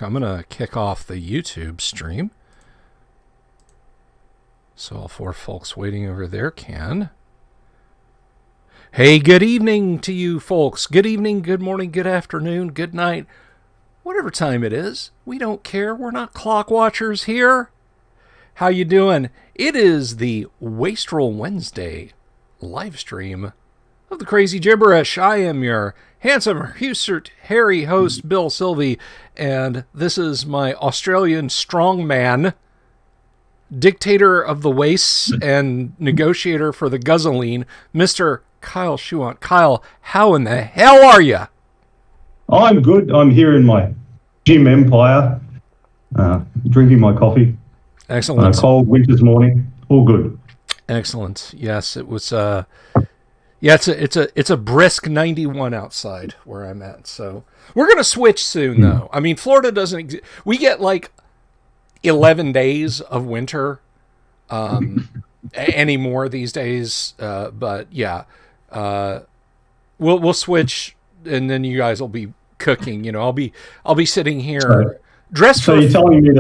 I'm going to kick off the YouTube stream. So all four folks waiting over there can. Hey, good evening to you folks. Good evening, good morning, good afternoon, good night. Whatever time it is, we don't care. We're not clock watchers here. How you doing? It is the Wastrel Wednesday live stream of the Crazy Gibberish. I am your handsome, Husert, hairy host, Bill Sylvie, and this is my Australian strongman, dictator of the wastes and negotiator for the guzzling, Mr. Kyle Schuant. Kyle, how in the hell are you? I'm good. I'm here in my gym empire, drinking my coffee. Excellent. On a cold winter's morning. All good. Excellent. Yes, it was. It's a brisk 91 outside where I'm at. So we're gonna switch soon, though. I mean, Florida doesn't. We get like 11 days of winter anymore these days. But yeah, we'll switch, and then you guys will be cooking. You know, I'll be sitting here dressed. So you're telling me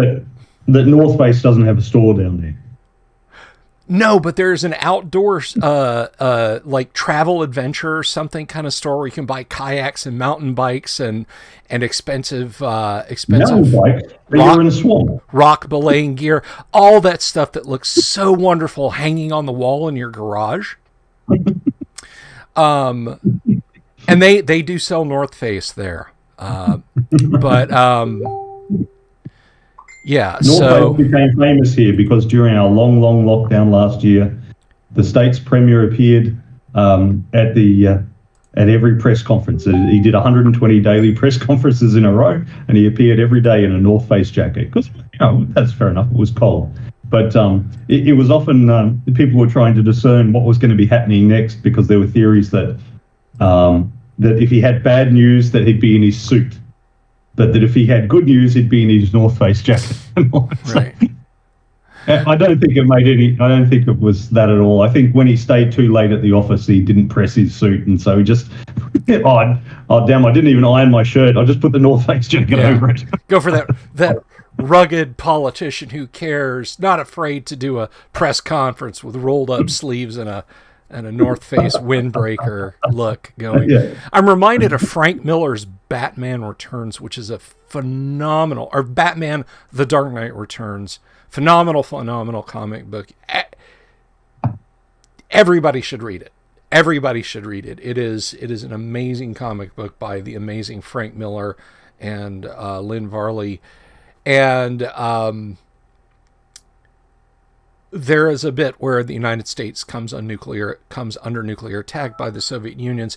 that North Face doesn't have a store down there? No, but there's an outdoor, like travel adventure or something kind of store where you can buy kayaks and mountain bikes and expensive Mountain bike? You're in a swamp. Rock belaying gear, all that stuff that looks so wonderful hanging on the wall in your garage. And they do sell North Face there, yeah, North Face became famous here because during our long lockdown last year, the state's premier appeared at every press conference. He did 120 daily press conferences in a row, and he appeared every day in a North Face jacket because, that's fair enough. It was cold, but it was often people were trying to discern what was going to be happening next because there were theories that that if he had bad news, that he'd be in his suit. But that if he had good news, he'd be in his North Face jacket. Right. I don't think it was that at all. I think when he stayed too late at the office, he didn't press his suit, and so he just, oh damn! I didn't even iron my shirt. I just put the North Face jacket over it. Go for that rugged politician who cares, not afraid to do a press conference with rolled up sleeves and a North Face windbreaker look going. Yeah. I'm reminded of Frank Miller's Batman Returns, which is a phenomenal, or Batman The Dark Knight Returns, phenomenal comic book. Everybody should read it. Everybody should read it. It is an amazing comic book by the amazing Frank Miller and Lynn Varley. And there is a bit where the United States comes under nuclear attack by the Soviet Union.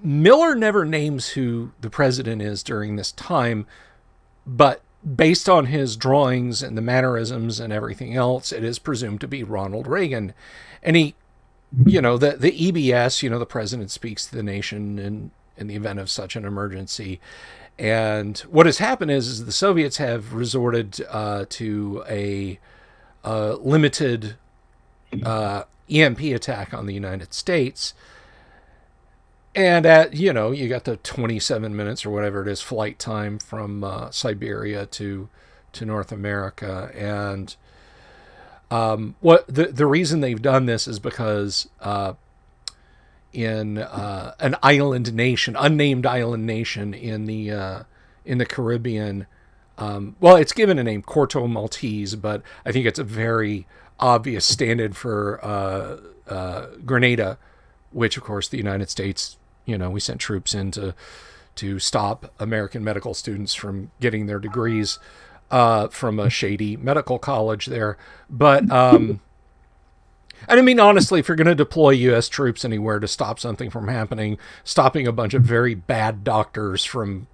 Miller never names who the president is during this time, but based on his drawings and the mannerisms and everything else, it is presumed to be Ronald Reagan. And he, the EBS, the president speaks to the nation in the event of such an emergency. And what has happened is the Soviets have resorted to a limited EMP attack on the United States. And you got the 27 minutes or whatever it is flight time from Siberia to North America. And what the reason they've done this is because in an island nation, unnamed island nation in the Caribbean, it's given a name, Corto Maltese, but I think it's a very obvious stand-in for Grenada, which, of course, the United States, we sent troops in to stop American medical students from getting their degrees from a shady medical college there. But, and I mean, honestly, if you're going to deploy U.S. troops anywhere to stop something from happening, stopping a bunch of very bad doctors from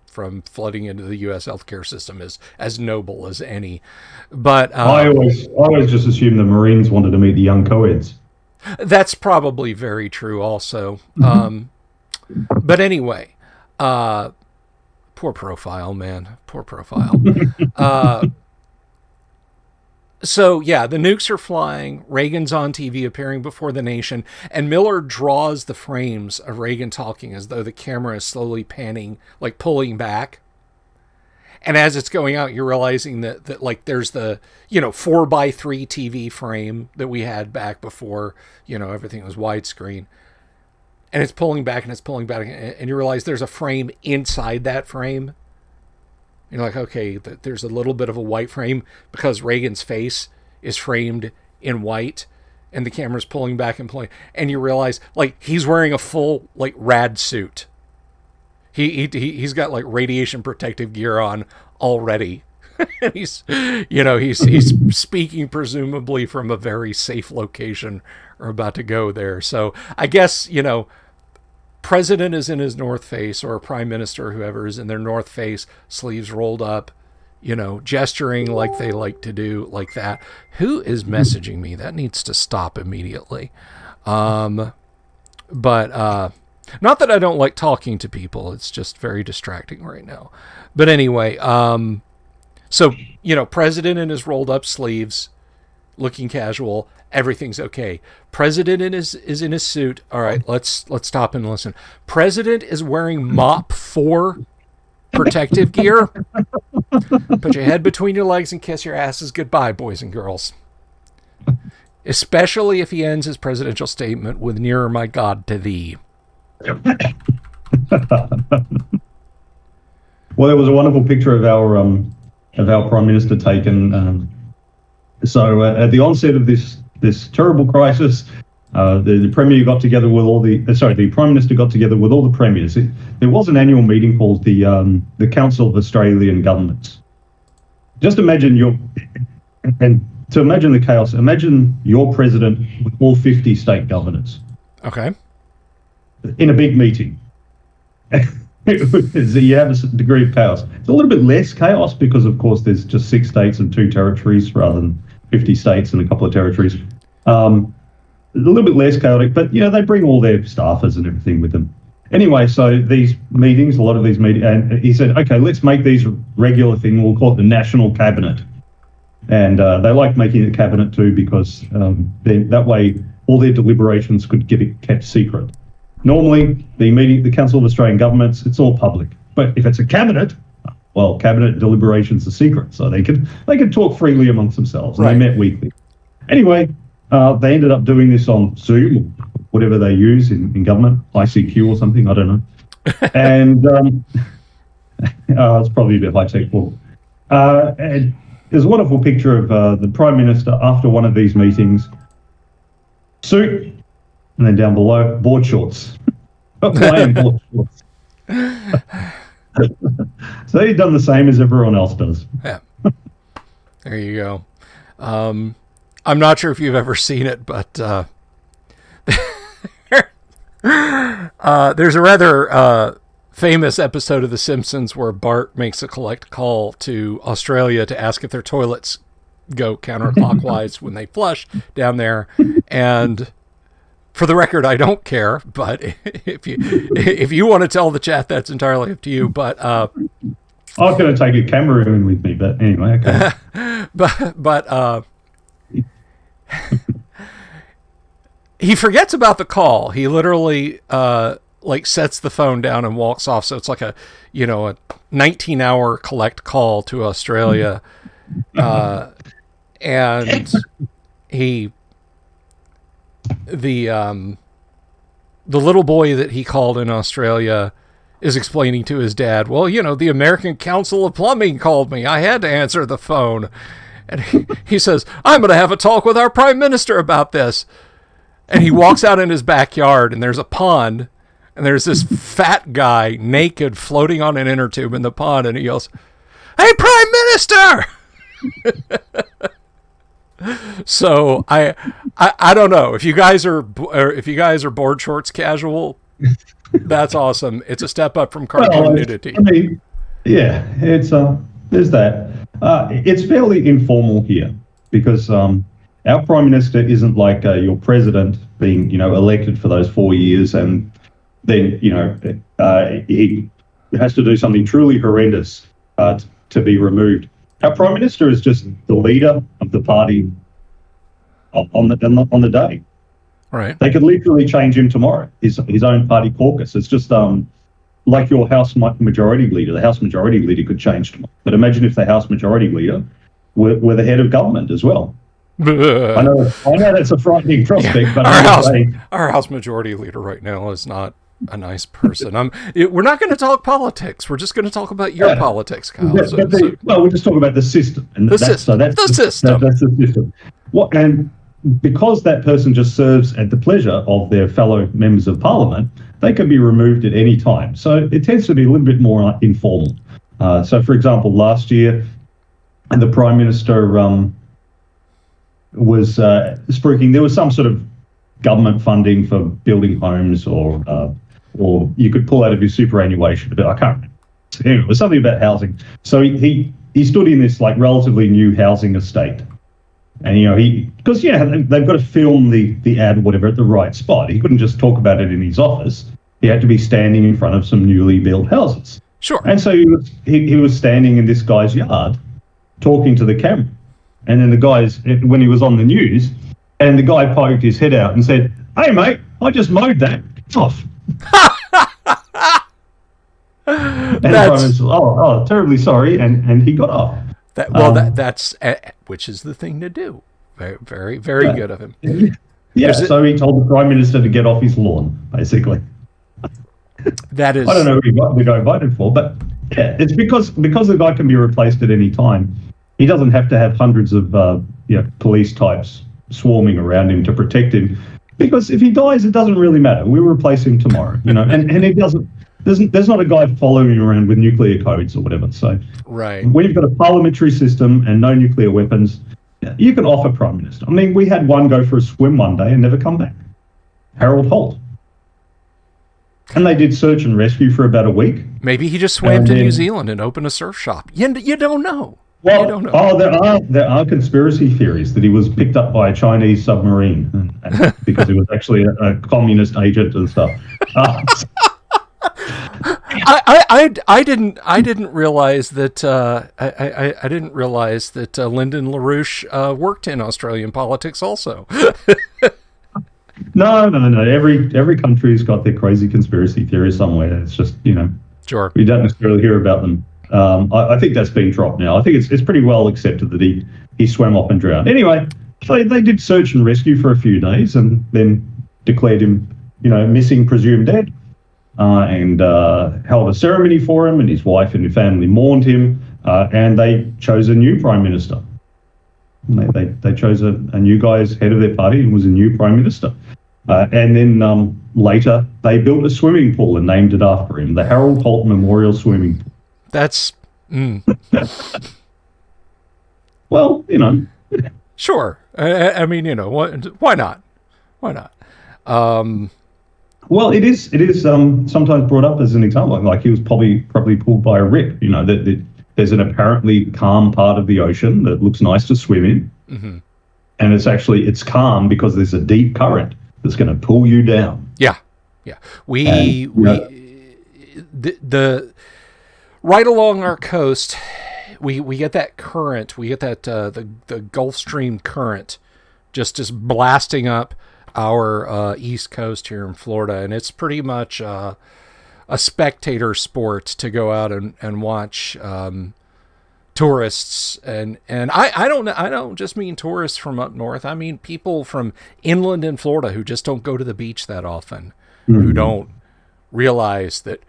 flooding into the U.S. healthcare system is as noble as any. But I always just assumed the Marines wanted to meet the young co-eds. That's probably very true also. But anyway, poor profile, man. Poor profile. So, yeah, the nukes are flying. Reagan's on TV appearing before the nation. And Miller draws the frames of Reagan talking as though the camera is slowly panning, like pulling back. And as it's going out, you're realizing that like there's the, 4x3 TV frame that we had back before, everything was widescreen. And it's pulling back and it's pulling back. And you realize there's a frame inside that frame. You're like, okay, there's a little bit of a white frame because Reagan's face is framed in white. And the camera's pulling back and pulling. And you realize, like, he's wearing a full, like, rad suit. He's got like radiation protective gear on already. And he's speaking presumably from a very safe location or about to go there. So I guess, president is in his North Face, or a prime minister, whoever is in their North Face, sleeves rolled up, gesturing like they like to do, like that. Who is messaging me? That needs to stop immediately. Not that I don't like talking to people. It's just very distracting right now. But anyway, so, president in his rolled up sleeves, looking casual. Everything's okay. President is in his suit. All right, let's stop and listen. President is wearing MOP 4 protective gear. Put your head between your legs and kiss your asses goodbye, boys and girls. Especially if he ends his presidential statement with "Nearer, my God, to thee." Well, there was a wonderful picture of our prime minister taken. So at the onset of this terrible crisis, the premier got together with the prime minister got together with all the premiers. There was an annual meeting called the Council of Australian Governments. Just imagine to imagine the chaos. Imagine your president with all 50 state governors. Okay. In a big meeting. You have a degree of chaos. It's a little bit less chaos because, of course, there's just 6 states and 2 territories rather than 50 states and a couple of territories. A little bit less chaotic, but, they bring all their staffers and everything with them. Anyway, so these meetings, a lot of these meetings, and he said, okay, let's make these a regular thing. We'll call it the National Cabinet. And they liked making it cabinet too because that way all their deliberations could get it kept secret. Normally, the Council of Australian Governments, it's all public. But if it's a cabinet, well, cabinet deliberations are secret, so they could talk freely amongst themselves. And They met weekly. Anyway, they ended up doing this on Zoom, or whatever they use in government, ICQ or something, I don't know. And it's probably a bit high-tech. And there's a wonderful picture of the Prime Minister after one of these meetings, suit, and then down below, board shorts. Plain board shorts. So he's done the same as everyone else does. Yeah. There you go. I'm not sure if you've ever seen it, but there's a rather famous episode of The Simpsons where Bart makes a collect call to Australia to ask if their toilets go counterclockwise when they flush down there. And for the record, I don't care, but if you want to tell the chat, that's entirely up to you. But I was going to take a camera in with me, but anyway, okay. but he forgets about the call. He literally sets the phone down and walks off. So it's like a 19-hour collect call to Australia, and the little boy that he called in Australia is explaining to his dad, well, the American Council of Plumbing called me. I had to answer the phone. And he says, I'm going to have a talk with our prime minister about this. And he walks out in his backyard, and there's a pond, and there's this fat guy naked floating on an inner tube in the pond, and he yells, "Hey, Prime Minister!" So I don't know if you guys are board shorts casual. That's awesome. It's a step up from cartoon nudity. I mean, yeah, it's there's that. It's fairly informal here because our prime minister isn't like your president being elected for those 4 years and then he has to do something truly horrendous to be removed. Our prime minister is just the leader of the party on the day. Right. They could literally change him tomorrow. His own party caucus. It's just like your House Majority Leader. The House Majority Leader could change tomorrow. But imagine if the House Majority Leader were the head of government as well. I know that's a frightening prospect, but our House Majority Leader right now is not a nice person. We're not going to talk politics. We're just going to talk about your politics, Kyle. Well, we're just talking about the system. And the system. That's the system. And because that person just serves at the pleasure of their fellow members of parliament, they can be removed at any time. So it tends to be a little bit more informal. So, for example, last year, the Prime Minister was spruiking. There was some sort of government funding for building homes, or you could pull out of your superannuation. But I can't remember. Anyway, it was something about housing. So he stood in this like relatively new housing estate. And, because they've got to film the ad or whatever at the right spot. He couldn't just talk about it in his office. He had to be standing in front of some newly built houses. Sure. And so he was standing in this guy's yard talking to the camera. And then when he was on the news, and the guy poked his head out and said, "Hey, mate, I just mowed that. It's off." And Simon's, terribly sorry, and he got off. That's which is the thing to do. Very, very, very good of him. Yeah, so he told the Prime Minister to get off his lawn, basically. That is. I don't know who the guy voted for, but yeah, it's because the guy can be replaced at any time. He doesn't have to have hundreds of police types swarming around him to protect him, because if he dies, it doesn't really matter. We'll replace him tomorrow, and it doesn't. There's not a guy following you around with nuclear codes or whatever. So right, when you've got a parliamentary system and no nuclear weapons, you can offer Prime Minister. I mean, we had one go for a swim one day and never come back. Harold Holt. And they did search and rescue for about a week. Maybe he just swam to New Zealand and opened a surf shop. You don't know. Well, you don't know. There are conspiracy theories that he was picked up by a Chinese submarine because he was actually a communist agent and stuff. I didn't realize that I didn't realize that Lyndon LaRouche worked in Australian politics also. No. Every country's got their crazy conspiracy theories somewhere. It's just sure, we don't necessarily hear about them. I think that's been dropped now. I think it's pretty well accepted that he swam off and drowned. Anyway, so they did search and rescue for a few days and then declared him, missing, presumed dead. And held a ceremony for him, and his wife and his family mourned him, and they chose a new Prime Minister. They chose a new guy as head of their party and was a new Prime Minister. And then later, they built a swimming pool and named it after him, the Harold Holt Memorial Swimming Pool. That's... Well, Sure. I mean, why not? Why not? Well, it is sometimes brought up as an example, like he was probably pulled by a rip. That there's an apparently calm part of the ocean that looks nice to swim in, and it's calm because there's a deep current that's going to pull you down. Yeah. The right along our coast, we get that current. We get that the Gulf Stream current just blasting up our East Coast here in Florida, and it's pretty much a spectator sport to go out and watch tourists, and I don't just mean tourists from up north. I mean people from inland in Florida who just don't go to the beach that often, who don't realize that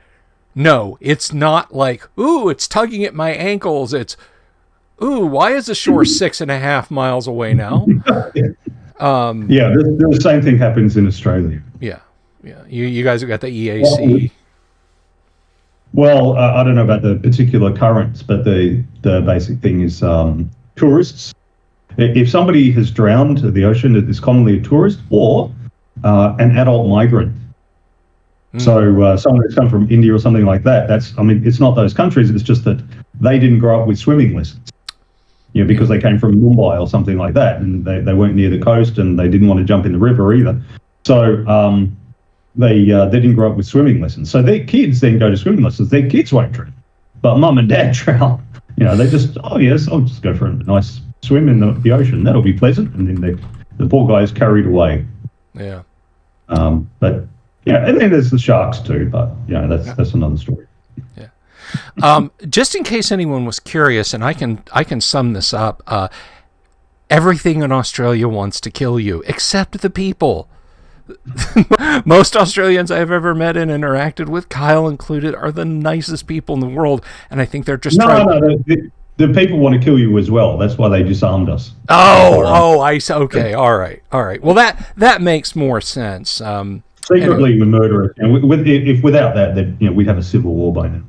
no, it's not like, ooh, it's tugging at my ankles. It's, ooh, why is the shore 6.5 miles away now? The same thing happens in Australia. Yeah. You guys have got the EAC. Well, I don't know about the particular currents, but the basic thing is tourists. If somebody has drowned in the ocean, it is commonly a tourist or an adult migrant. So someone who's come from India or something like that, it's not those countries, it's just that they didn't grow up with swimming lessons. Because they came from Mumbai or something like that, and they weren't near the coast, and they didn't want to jump in the river either. So they didn't grow up with swimming lessons. So their kids then go to swimming lessons. Their kids won't drown, but mum and dad drown. They just, oh yes, I'll just go for a nice swim in the ocean. That'll be pleasant. And then the poor guy is carried away. Yeah. But Yeah, and then there's the sharks too, but that's another story. Yeah. Just in case anyone was curious, and I can sum this up. Everything in Australia wants to kill you, except the people. Most Australians I've ever met and interacted with, Kyle included, are the nicest people in the world, and I think they're just the people want to kill you as well. That's why they disarmed us. I see. Okay, all right. Well, that makes more sense. Secretly, we murder it, and if without that, then we'd have a civil war by now.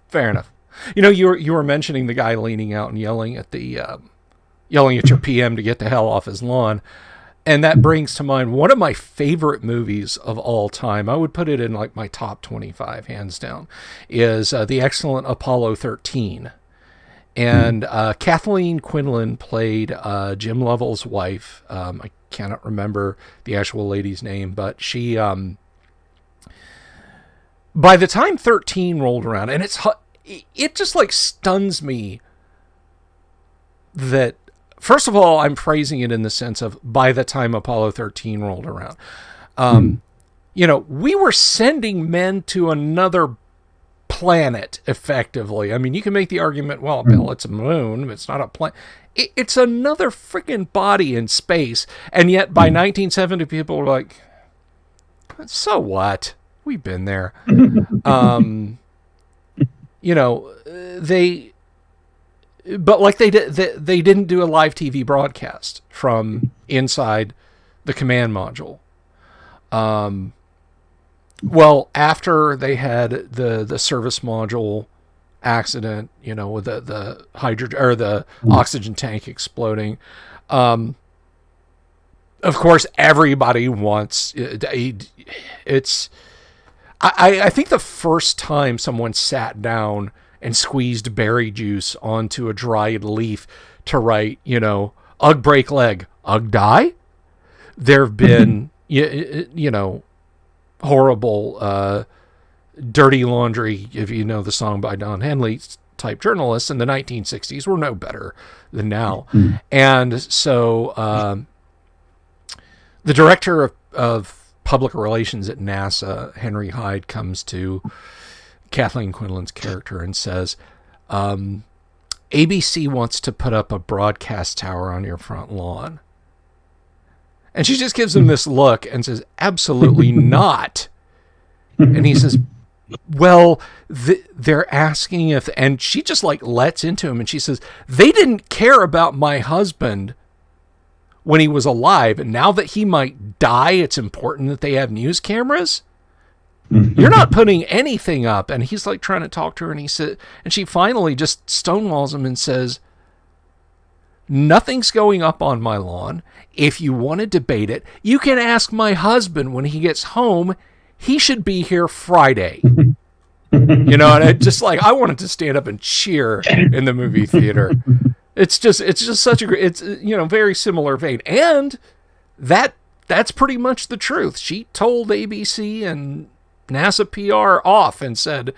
Fair enough. You were mentioning the guy leaning out and yelling at your PM to get the hell off his lawn. And that brings to mind one of my favorite movies of all time. I would put it in like my top 25, hands down, is the excellent Apollo 13. And Kathleen Quinlan played Jim Lovell's wife. I cannot remember the actual lady's name, but she, by the time 13 rolled around, and it just like stuns me that, first of all, I'm phrasing it in the sense of by the time Apollo 13 rolled around. We were sending men to another planet, effectively. I mean, you can make the argument, well, Bill, it's a moon. It's not a planet. It's another freaking body in space. And yet by 1970, people were like, so what? We've been there. But like they didn't do a live TV broadcast from inside the command module. Well, after they had the service module accident, with the hydrogen or the oxygen tank exploding, of course everybody wants it's. I think the first time someone sat down and squeezed berry juice onto a dried leaf to write, Ugg break leg, Ugg die. There have been, horrible, dirty laundry, if you know the song by Don Henley, type journalists in the 1960s were no better than now. And so the director of public relations at NASA, Henry Hyde, comes to Kathleen Quinlan's character and says, ABC wants to put up a broadcast tower on your front lawn. And she just gives him this look and says, absolutely not. And he says, well, they're asking if, and she just like lets into him and she says, they didn't care about my husband when he was alive. And now that he might die, it's important that they have news cameras. You're not putting anything up. And he's like trying to talk to her, and she finally just stonewalls him and says, nothing's going up on my lawn. If you want to debate it, you can ask my husband when he gets home. He should be here Friday. And it just like, I wanted to stand up and cheer in the movie theater. It's just such a great, it's, very similar vein. And that's pretty much the truth. She told ABC and NASA PR off and said,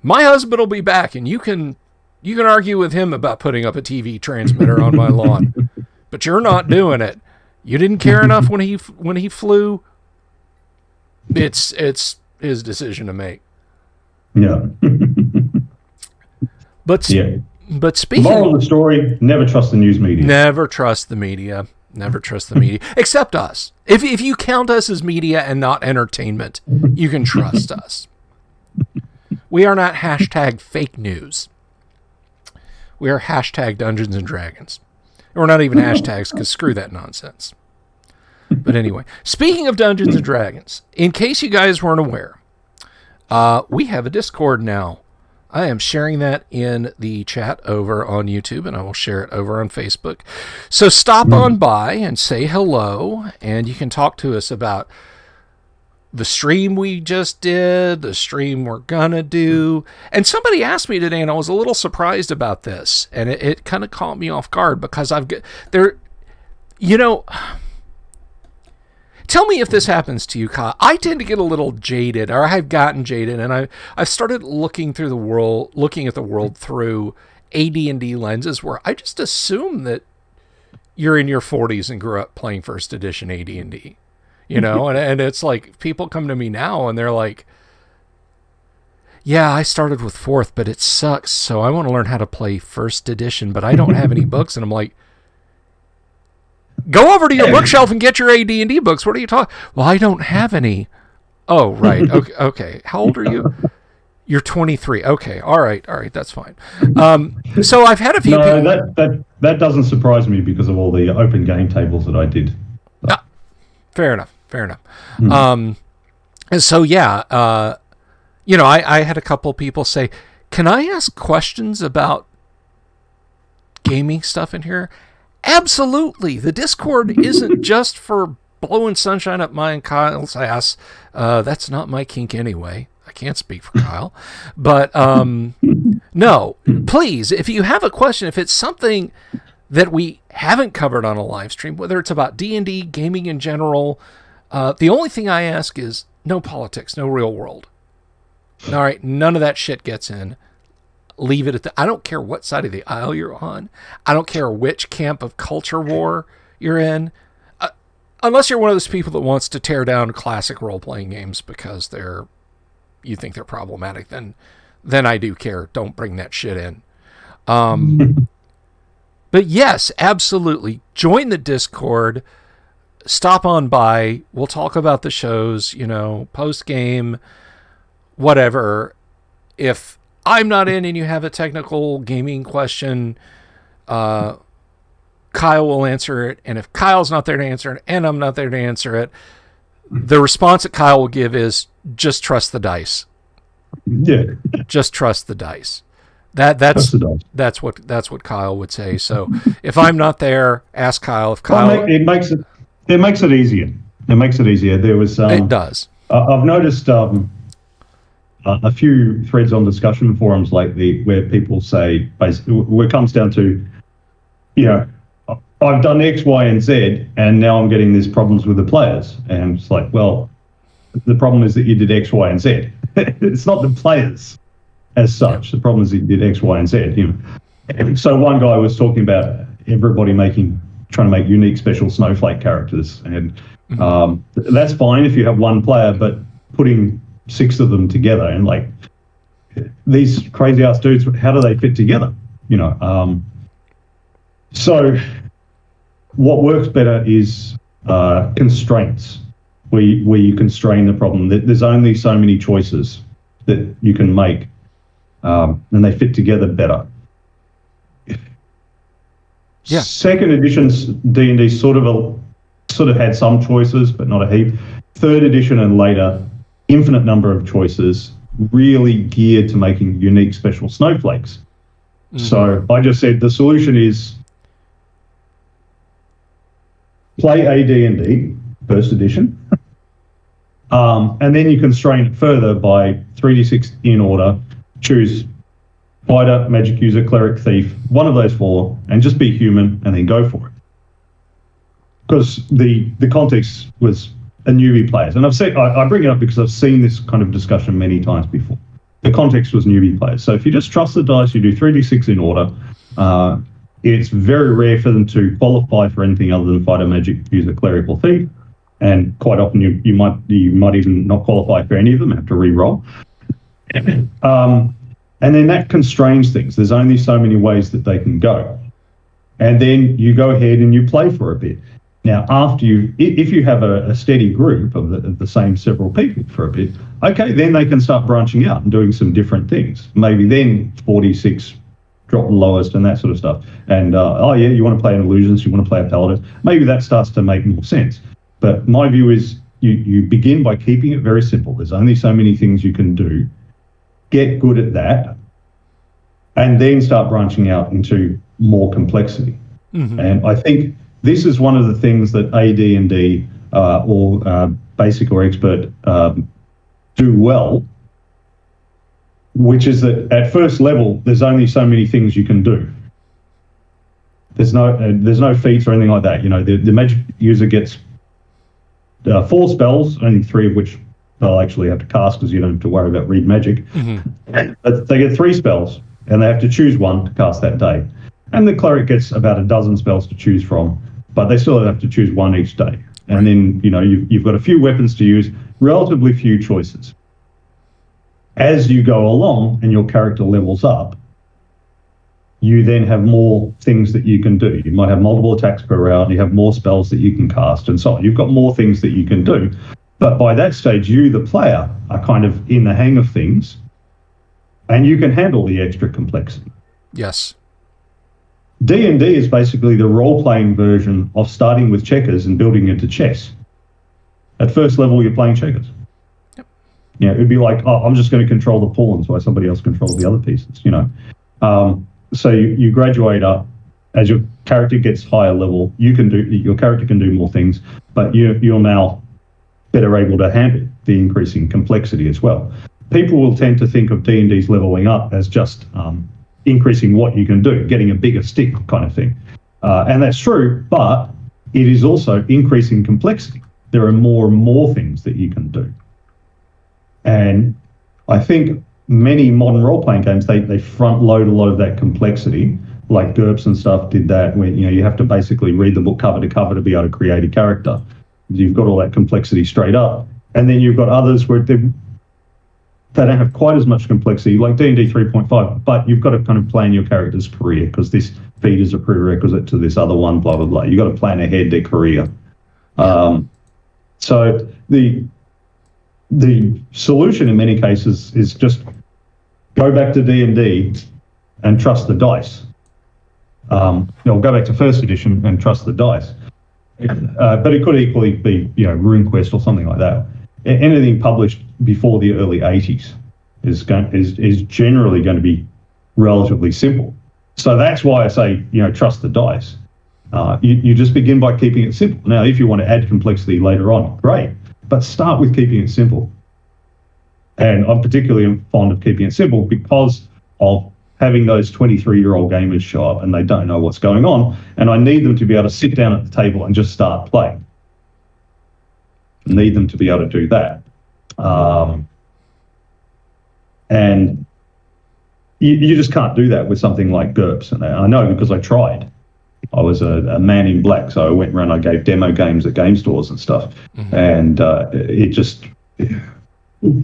my husband will be back and you can argue with him about putting up a TV transmitter on my lawn, but you're not doing it. You didn't care enough when he flew. It's his decision to make. Yeah. But speaking, moral of the story: never trust the news media. Never trust the media. Never trust the media, except us. If you count us as media and not entertainment, you can trust us. We are not hashtag fake news. We are hashtag Dungeons and Dragons. And we're not even hashtags because screw that nonsense. But anyway, speaking of Dungeons and Dragons, in case you guys weren't aware, we have a Discord now. I am sharing that in the chat over on YouTube, and I will share it over on Facebook. So stop on by and say hello, and you can talk to us about the stream we just did, the stream we're gonna do. And somebody asked me today, and I was a little surprised about this, and it kind of caught me off guard because tell me if this happens to you, Kyle. I tend to get a little jaded, or I've gotten jaded, and I've started looking at the world through AD&D lenses, where I just assume that you're in your 40s and grew up playing first edition AD&D. and it's like people come to me now and they're like, yeah, I started with 4th, but it sucks. So I want to learn how to play 1st edition, but I don't have any books. And I'm like, go over to your bookshelf and get your AD&D books. What are you talking? Well, I don't have any. Oh, right. Okay. How old are you? You're 23. Okay. All right. That's fine. So I've had a few. No, that doesn't surprise me because of all the open game tables that I did. Fair enough. And so yeah, I had a couple people say, "Can I ask questions about gaming stuff in here?" Absolutely. The Discord isn't just for blowing sunshine up mine and Kyle's ass. That's not my kink anyway. I can't speak for Kyle. But no, please, if you have a question, if it's something that we haven't covered on a live stream, whether it's about D&D, gaming in general, the only thing I ask is no politics, no real world. All right, none of that shit gets in. Leave it at that. I don't care what side of the aisle you're on. I don't care which camp of culture war you're in. Unless you're one of those people that wants to tear down classic role-playing games because you think they're problematic, then I do care. Don't bring that shit in. But yes, absolutely. Join the Discord. Stop on by. We'll talk about the shows, post-game, whatever. If I'm not in and you have a technical gaming question, Kyle will answer it. And if Kyle's not there to answer it and I'm not there to answer it, the response that Kyle will give is just trust the dice. Yeah. Just trust the dice. That's what Kyle would say. So if I'm not there, ask Kyle. If Kyle, it makes it easier. It makes it easier. There was it does. I've noticed a few threads on discussion forums lately where people say, basically, where it comes down to, I've done X, Y, and Z, and now I'm getting these problems with the players. And it's like, well, the problem is that you did X, Y, and Z. It's not the players as such. The problem is that you did X, Y, and Z. So one guy was talking about everybody trying to make unique special snowflake characters. And that's fine if you have one player, but putting 6 of them together and like these crazy ass dudes, how do they fit together? So what works better is constraints, where you constrain the problem. There's only so many choices that you can make, and they fit together better. Yeah. Second edition's D&D sort of had some choices, but not a heap. Third edition and later, infinite number of choices, really geared to making unique special snowflakes. Mm-hmm. So I just said the solution is play AD&D, first edition, and then you constrain it further by 3d6 in order, choose fighter, magic user, cleric, thief, one of those 4, and just be human and then go for it. Because the context was a newbie players. And I bring it up because I've seen this kind of discussion many times before. The context was newbie players. So if you just trust the dice, you do 3d6 in order, it's very rare for them to qualify for anything other than fighter, magic user, cleric, or thief. And quite often you might even not qualify for any of them, have to re-roll. And then that constrains things. There's only so many ways that they can go. And then you go ahead and you play for a bit. Now, if you have a steady group of the same several people for a bit, okay, then they can start branching out and doing some different things. Maybe then 46 drop the lowest and that sort of stuff. And, you want to play an illusionist, you want to play a paladin. Maybe that starts to make more sense. But my view is you begin by keeping it very simple. There's only so many things you can do. Get good at that, and then start branching out into more complexity. Mm-hmm. And I think this is one of the things that AD&D or basic or expert do well, which is that at first level, there's only so many things you can do. There's no feats or anything like that. The magic user gets 4 spells, only 3 of which they'll actually have to cast because you don't have to worry about read magic. Mm-hmm. But they get 3 spells, and they have to choose one to cast that day. And the cleric gets about a dozen spells to choose from, but they still have to choose one each day. And then, you've got a few weapons to use, relatively few choices. As you go along and your character levels up, you then have more things that you can do. You might have multiple attacks per round, you have more spells that you can cast, and so on. You've got more things that you can do. But by that stage, you, the player, are kind of in the hang of things, and you can handle the extra complexity. Yes. D&D is basically the role-playing version of starting with checkers and building into chess. At first level, you're playing checkers. Yep. It'd be like, I'm just going to control the pawns while somebody else controls the other pieces, So you graduate up. As your character gets higher level, your character can do more things, but you're now better able to handle the increasing complexity as well. People will tend to think of D&D's leveling up as just increasing what you can do, getting a bigger stick kind of thing. And that's true, but it is also increasing complexity. There are more and more things that you can do. And I think many modern role-playing games, they front-load a lot of that complexity, like GURPS and stuff did that, where you have to basically read the book cover to cover to be able to create a character. You've got all that complexity straight up. And then you've got others where they don't have quite as much complexity, like D&D 3.5, but you've got to kind of plan your character's career, because this feed is a prerequisite to this other one, blah, blah, blah. You've got to plan ahead their career. So the solution in many cases is just go back to D&D and trust the dice. Go back to first edition and trust the dice. But it could equally be, RuneQuest or something like that. Anything published before the early 80s is generally going to be relatively simple. So that's why I say, trust the dice. You just begin by keeping it simple. Now, if you want to add complexity later on, great, but start with keeping it simple. And I'm particularly fond of keeping it simple because of having those 23-year-old gamers show up and they don't know what's going on, and I need them to be able to sit down at the table and just start playing. Need them to be able to do that. And you just can't do that with something like GURPS. And I know because I tried. I was a man in black, so I went around, I gave demo games at game stores and stuff. Mm-hmm. And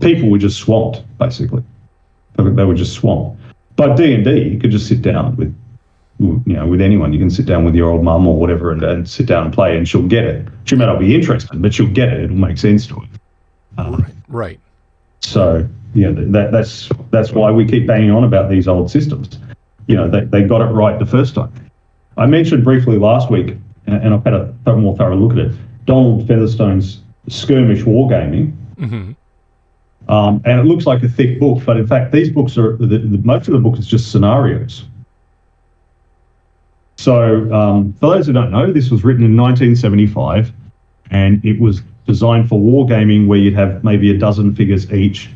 people were just swamped, basically. They were just swamped. But D&D, you could just sit down with anyone. You can sit down with your old mum or whatever and sit down and play, and she'll get it. She may not be interested, but she'll get it. It'll make sense to her. Right. So, that's why we keep banging on about these old systems. They got it right the first time. I mentioned briefly last week, and I've had a more thorough look at it, Donald Featherstone's Skirmish Wargaming. Mm-hmm. And it looks like a thick book, but in fact, these books are, most of the book is just scenarios. So for those who don't know, this was written in 1975, and it was designed for wargaming where you'd have maybe a dozen figures each.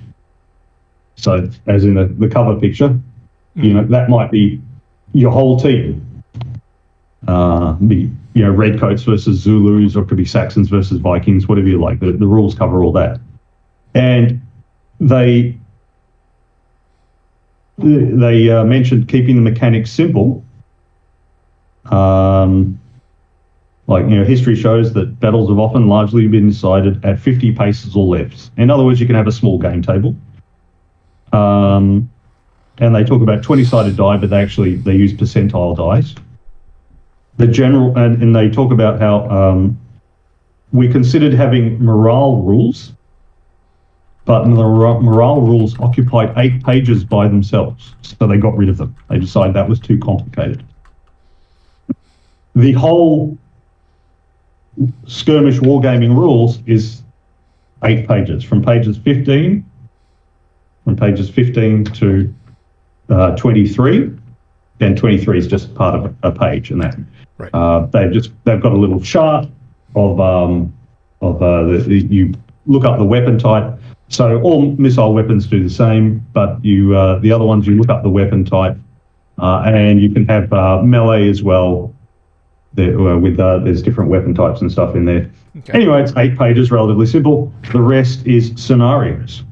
So as in the cover picture, that might be your whole team. Redcoats versus Zulus, or it could be Saxons versus Vikings, whatever you like. The rules cover all that. And they mentioned keeping the mechanics simple. History shows that battles have often largely been decided at 50 paces or less. In other words, you can have a small game table. And they talk about 20-sided die, but they use percentile dice. And they talk about how we considered having morale rules, but the morale rules occupied 8 pages by themselves, so they got rid of them. They decided that was too complicated. The whole Skirmish Wargaming rules is 8 pages, from pages 15 to 23, and 23 is just part of a page, and that. Right. They've got a little chart of you look up the weapon type. So all missile weapons do the same, but the other ones, you look up the weapon type, and you can have melee as well. There's different weapon types and stuff in there. Okay. Anyway, it's 8 pages, relatively simple. The rest is scenarios.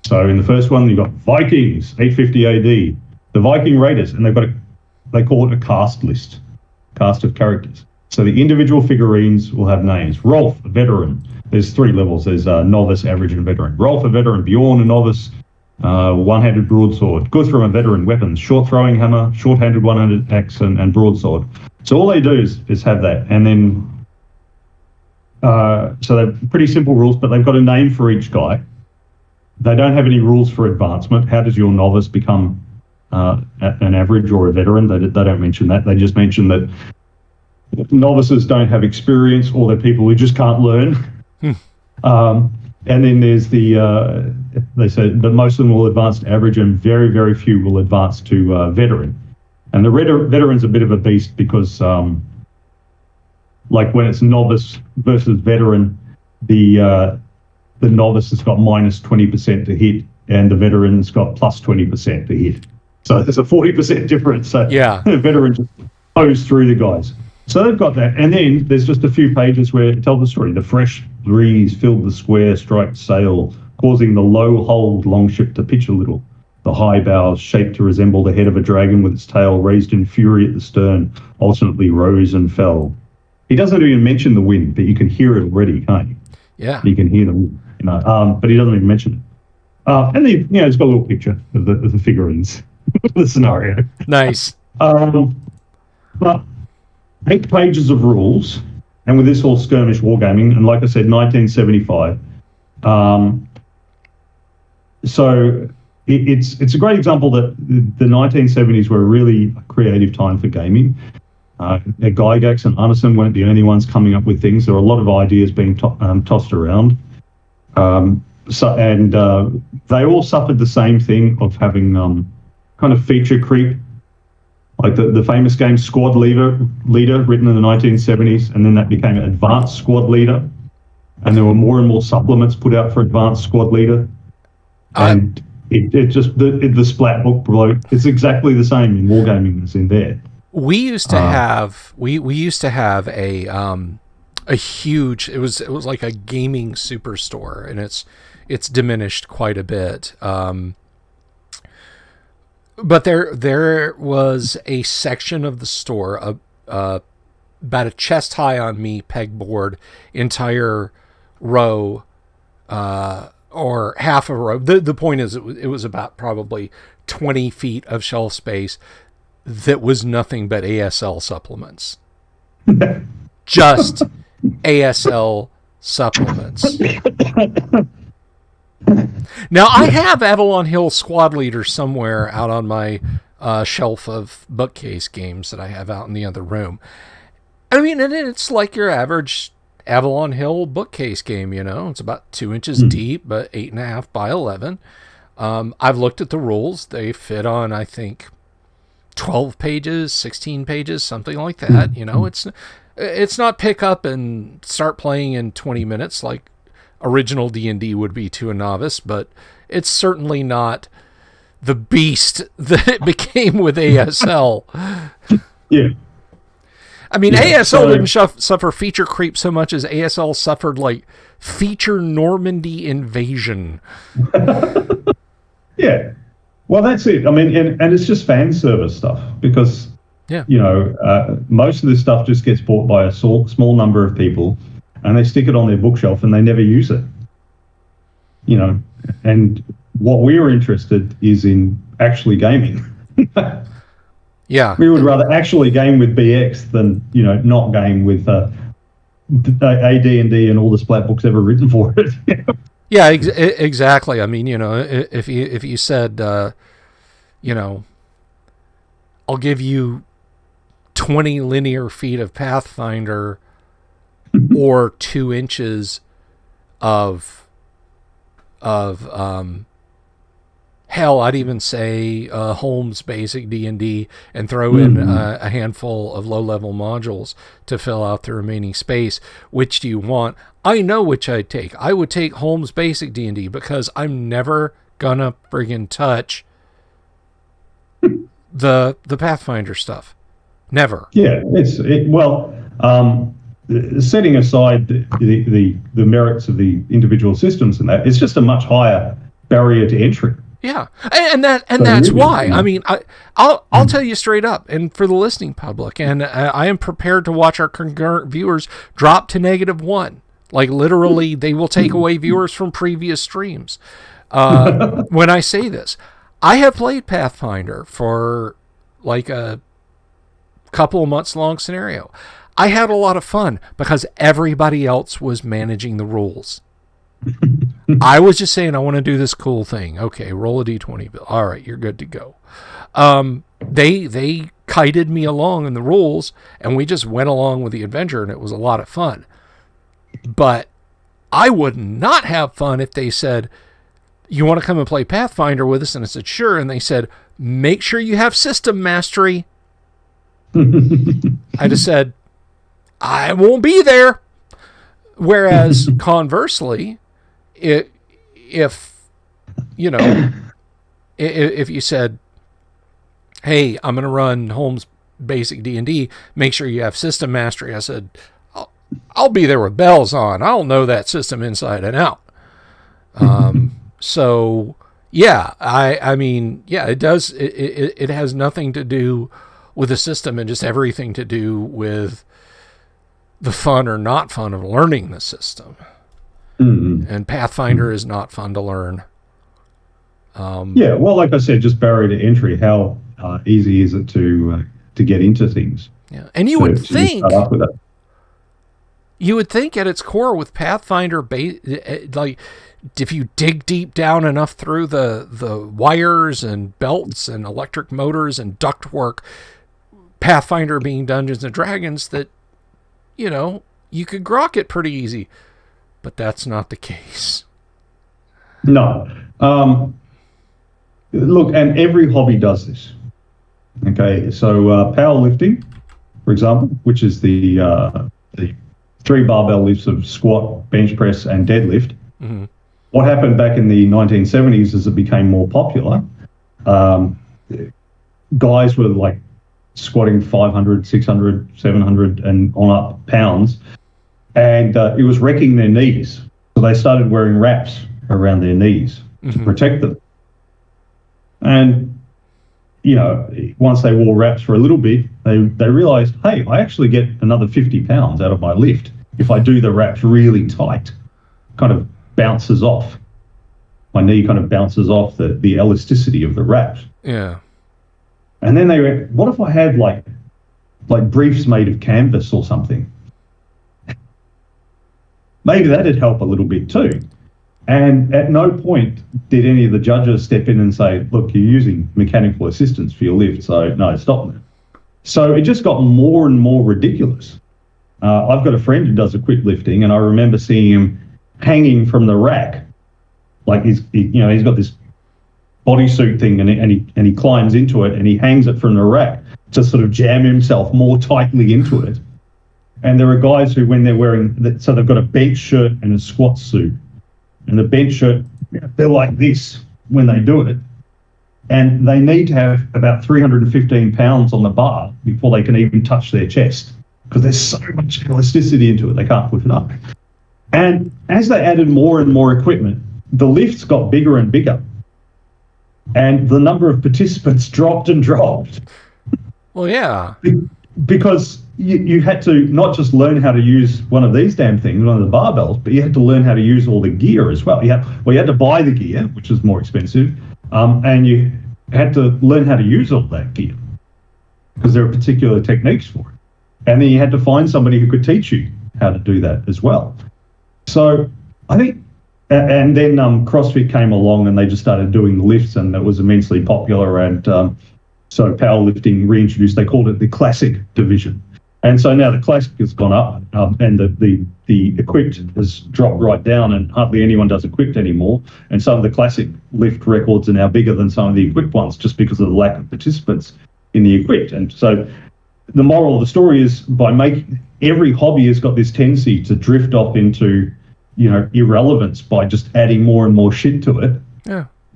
So in the first one, you've got Vikings, 850 AD, the Viking Raiders, and they call it a cast list, cast of characters. So the individual figurines will have names. Rolf, a veteran. There's 3 levels. There's novice, average, and veteran. Rolf, a veteran. Bjorn, a novice. One-handed broadsword. Guthrum, a veteran. Weapons. Short throwing hammer, short-handed one-handed axe, and broadsword. So all they do is have that. And then, so they're pretty simple rules, but they've got a name for each guy. They don't have any rules for advancement. How does your novice become an average or a veteran? They don't mention that. They just mention that novices don't have experience, or they're people who just can't learn. And then there's they said that most of them will advance to average, and very, very few will advance to veteran. And the veteran's a bit of a beast because, like when it's novice versus veteran, the novice has got minus 20% to hit, and the veteran's got plus 20% to hit. So there's a 40% difference. So yeah, the veteran just goes through the guys. So they've got that. And then there's just a few pages where it tells the story. The fresh breeze filled the square striped sail, causing the low-hulled longship to pitch a little. The high bows, shaped to resemble the head of a dragon with its tail raised in fury at the stern, alternately rose and fell. He doesn't even mention the wind, but you can hear it already, can't you? Yeah. You can hear them, but he doesn't even mention it. And then, it's got a little picture of the figurines, the scenario. Nice. But 8 pages of rules, and with this all skirmish wargaming, and like I said, 1975. So it's a great example that the 1970s were a really creative time for gaming. Gygax and Anderson weren't the only ones coming up with things. There were a lot of ideas being tossed around. They all suffered the same thing of having kind of feature creep, like the famous game Squad Leader, written in the 1970s, and then that became Advanced Squad Leader, and there were more and more supplements put out for Advanced Squad Leader, and it just the splat book below, it's exactly the same in wargaming as in there. We used to have a huge, it was like a gaming superstore, and it's diminished quite a bit. But there was a section of the store, about a chest high on me pegboard, entire row, or half a row. The point is, it was about probably 20 feet of shelf space that was nothing but ASL supplements. Just ASL supplements. Now, I have Avalon Hill Squad Leader somewhere out on my shelf of bookcase games that I have out in the other room. I mean, and it's like your average Avalon Hill bookcase game, It's about 2 inches deep, but 8.5 by 11. I've looked at the rules. They fit on, I think, 12 pages, 16 pages, something like that. It's not pick up and start playing in 20 minutes like original D&D would be to a novice, but it's certainly not the beast that it became with ASL. Yeah. I mean, ASL didn't suffer feature creep so much as ASL suffered like feature Normandy invasion. Yeah. Well, that's it. I mean, and it's just fan service stuff because, most of this stuff just gets bought by a small number of people, and they stick it on their bookshelf and they never use it. And what we were interested is in actually gaming. Yeah. We would rather actually game with BX than, not game with AD&D and all the splat books ever written for it. Yeah, exactly. I mean, if you said, I'll give you 20 linear feet of Pathfinder or 2 inches of hell, I'd even say Holmes basic D&D and throw in a handful of low-level modules to fill out the remaining space. Which do you want? I know which I'd take. I would take Holmes basic D&D because I'm never gonna friggin' touch the Pathfinder stuff. Never. Yeah, setting aside the merits of the individual systems and that, it's just a much higher barrier to entry. Yeah, and that's why. I mean, I'll tell you straight up, and for the listening public, and I am prepared to watch our concurrent viewers drop to -1. Like literally, they will take away viewers from previous streams. When I say this, I have played Pathfinder for like a couple of months long scenario. I had a lot of fun because everybody else was managing the rules. I was just saying, I want to do this cool thing. Okay, roll a d20, Bill. All right, you're good to go. They kited me along in the rules, and we just went along with the adventure, and it was a lot of fun. But I would not have fun if they said, you want to come and play Pathfinder with us? And I said, sure. And they said, make sure you have system mastery. I just said, I won't be there. Whereas conversely, if you said, hey, I'm going to run Holmes basic D&D, make sure you have system mastery. I said, I'll be there with bells on. I'll know that system inside and out. So yeah, I mean, yeah, it does. It has nothing to do with the system and just everything to do with the fun or not fun of learning the system. Mm-hmm. And Pathfinder is not fun to learn. Yeah, well, like I said, just barrier to entry. How easy is it to get into things? Yeah, and you would think at its core with Pathfinder, like if you dig deep down enough through the wires and belts and electric motors and ductwork, Pathfinder being Dungeons and Dragons, that you could grok it pretty easy. But that's not the case. No. Look, and every hobby does this. Okay, so powerlifting, for example, which is the 3 barbell lifts of squat, bench press, and deadlift. Mm-hmm. What happened back in the 1970s as it became more popular, guys were like squatting 500, 600, 700 and on up pounds, and it was wrecking their knees. So they started wearing wraps around their knees to protect them. And, once they wore wraps for a little bit, they realized, hey, I actually get another 50 pounds out of my lift if I do the wraps really tight. Kind of bounces off. My knee kind of bounces off the elasticity of the wraps. Yeah. And then they went, what if I had like briefs made of canvas or something? Maybe that'd help a little bit too. And at no point did any of the judges step in and say, look, you're using mechanical assistance for your lift, so no, stop that. So it just got more and more ridiculous. I've got a friend who does equip lifting, and I remember seeing him hanging from the rack. Like he's got this bodysuit thing, and he climbs into it, and he hangs it from the rack to sort of jam himself more tightly into it. And there are guys who, when they're wearing, so they've got a bench shirt and a squat suit, and the bench shirt, they're like this when they do it, and they need to have about 315 pounds on the bar before they can even touch their chest, because there's so much elasticity into it, they can't push it up. And as they added more and more equipment, the lifts got bigger and bigger, and the number of participants dropped and dropped. Well, yeah. Because you had to not just learn how to use one of these damn things, one of the barbells, but you had to learn how to use all the gear as well. You had to buy the gear, which is more expensive, and you had to learn how to use all that gear because there are particular techniques for it. And then you had to find somebody who could teach you how to do that as well. So I think, and then CrossFit came along and they just started doing the lifts, and it was immensely popular. And so powerlifting reintroduced, they called it the classic division. And so now the classic has gone up, and the equipped has dropped right down, and hardly anyone does equipped anymore. And some of the classic lift records are now bigger than some of the equipped ones, just because of the lack of participants in the equipped. And so the moral of the story is, by making every hobby has got this tendency to drift off into, irrelevance by just adding more and more shit to it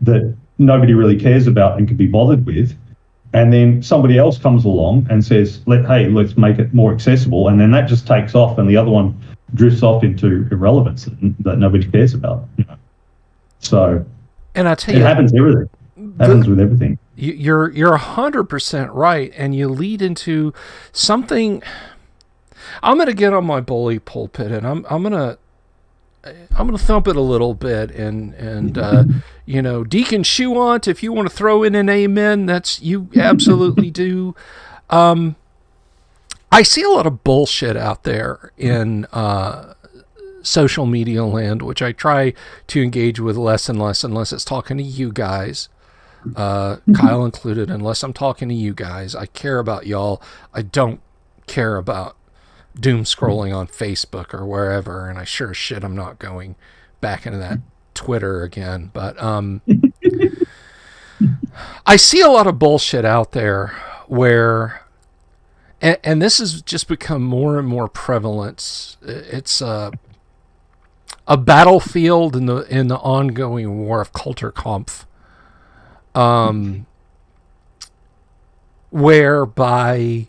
that nobody really cares about and can be bothered with. And then somebody else comes along and says, let's make it more accessible. And then that just takes off, and the other one drifts off into irrelevance that nobody cares about. So, and I tell you, it happens everything. Happens with everything. You're 100% right, and you lead into something. I'm going to get on my bully pulpit, and I'm going to thump it a little bit, and Deacon Schuant, if you want to throw in an amen, that's you absolutely do. I see a lot of bullshit out there in social media land, which I try to engage with less and less, unless it's talking to you guys, Kyle included. Unless I'm talking to you guys, I care about y'all. I don't care about doom scrolling on Facebook or wherever, and I sure as shit I'm not going back into that Twitter again. But I see a lot of bullshit out there where, and this has just become more and more prevalent. It's a battlefield in the ongoing war of Kulturkampf, whereby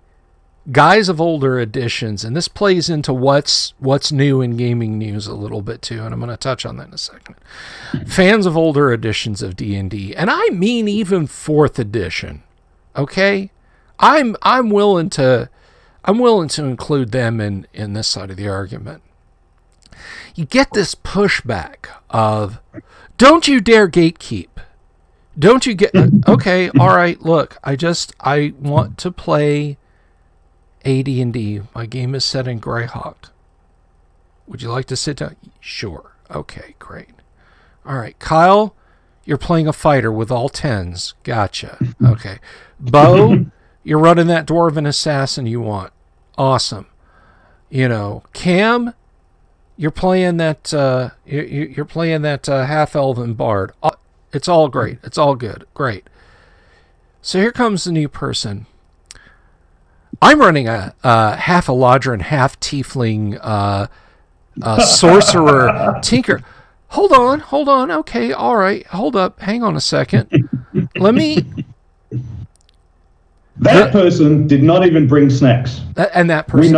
guys of older editions, and this plays into what's new in gaming news a little bit too, and I'm going to touch on that in a second. Fans of older editions of D&D, and I mean even 4th edition, okay? I'm willing to include them in this side of the argument. You get this pushback of, don't you dare gatekeep. Don't you get, okay, all right, look, I want to play AD&D. My game is set in Greyhawk. Would you like to sit down? Sure. Okay, great. All right, Kyle, you're playing a fighter with all 10s. Gotcha. Okay. Bo, you're running that dwarven assassin you want. Awesome. Cam, you're playing that half elven bard. It's all great. It's all good. Great. So here comes the new person. I'm running a half Eladrin, half tiefling sorcerer tinker. Hold on. Okay, all right. Hold up. Hang on a second. Let me. That person did not even bring snacks. And that person,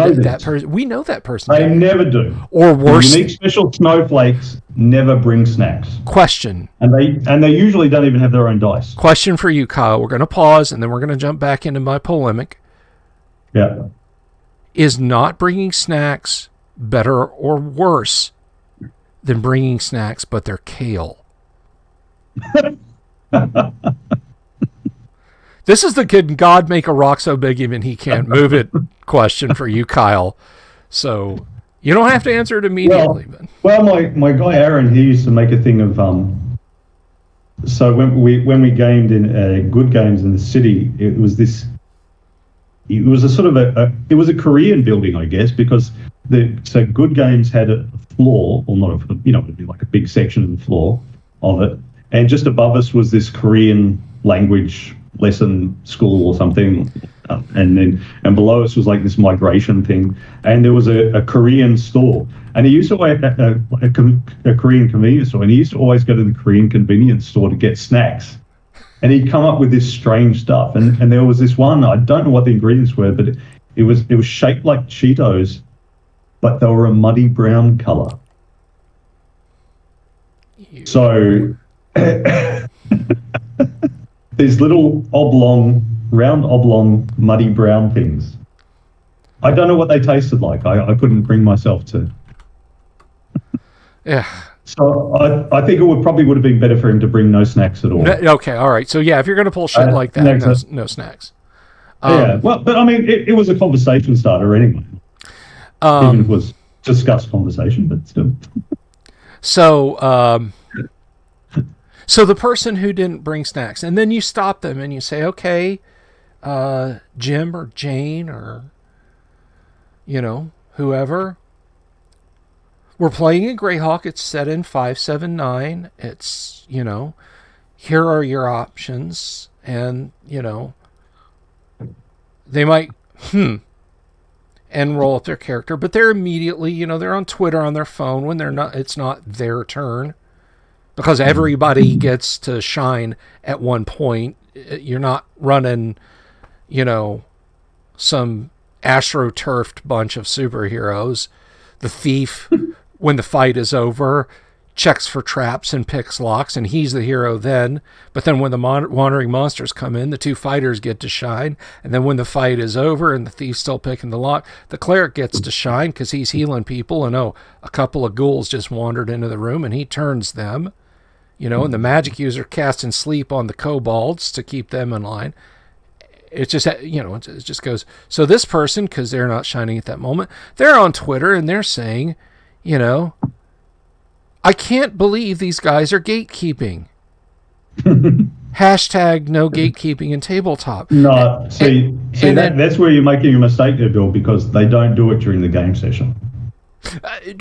we know that person. They never do. Or worse, the unique special snowflakes never bring snacks. Question. And they usually don't even have their own dice. Question for you, Kyle. We're going to pause, and then we're going to jump back into my polemic. Yeah. Is not bringing snacks better or worse than bringing snacks, but they're kale? This is the "Can God make a rock so big even he can't move it" question for you, Kyle. So you don't have to answer it immediately. Well, my guy Aaron, he used to make a thing of so when we gamed in Good Games in the city, it was a sort of it was a Korean building, I guess, because so Good Games had a floor, or not it'd be like a big section of the floor of it, and just above us was this Korean language lesson school or something, and below us was like this migration thing, and there was a Korean store, and he used to always a Korean convenience store, and he used to always go to the Korean convenience store to get snacks, and he'd come up with this strange stuff, and there was this one, I don't know what the ingredients were, but it was shaped like Cheetos, but they were a muddy brown color. So these little round oblong, muddy brown things. I don't know what they tasted like. I couldn't bring myself to. Yeah. So I think it probably would have been better for him to bring no snacks at all. Okay, all right. So yeah, if you're going to pull shit like that, no snacks. Yeah, well, but I mean, it was a conversation starter anyway. Even if it was discussed conversation, but still. So the person who didn't bring snacks, and then you stop them and you say, okay, Jim or Jane or, whoever, we're playing in Greyhawk. It's set in 579. It's, here are your options. And, they might, and roll up their character, but they're immediately, they're on Twitter on their phone when it's not their turn. Because everybody gets to shine at one point. You're not running, some astroturfed bunch of superheroes. The thief, when the fight is over, checks for traps and picks locks, and he's the hero then. But then when the wandering monsters come in, the two fighters get to shine. And then when the fight is over and the thief's still picking the lock, the cleric gets to shine because he's healing people. And a couple of ghouls just wandered into the room, and he turns them. And the magic user casting sleep on the kobolds to keep them in line. It just, it just goes. So this person, because they're not shining at that moment, they're on Twitter and they're saying, I can't believe these guys are gatekeeping. Hashtag no gatekeeping in tabletop. No, that's where you're making a mistake there, Bill, because they don't do it during the game session.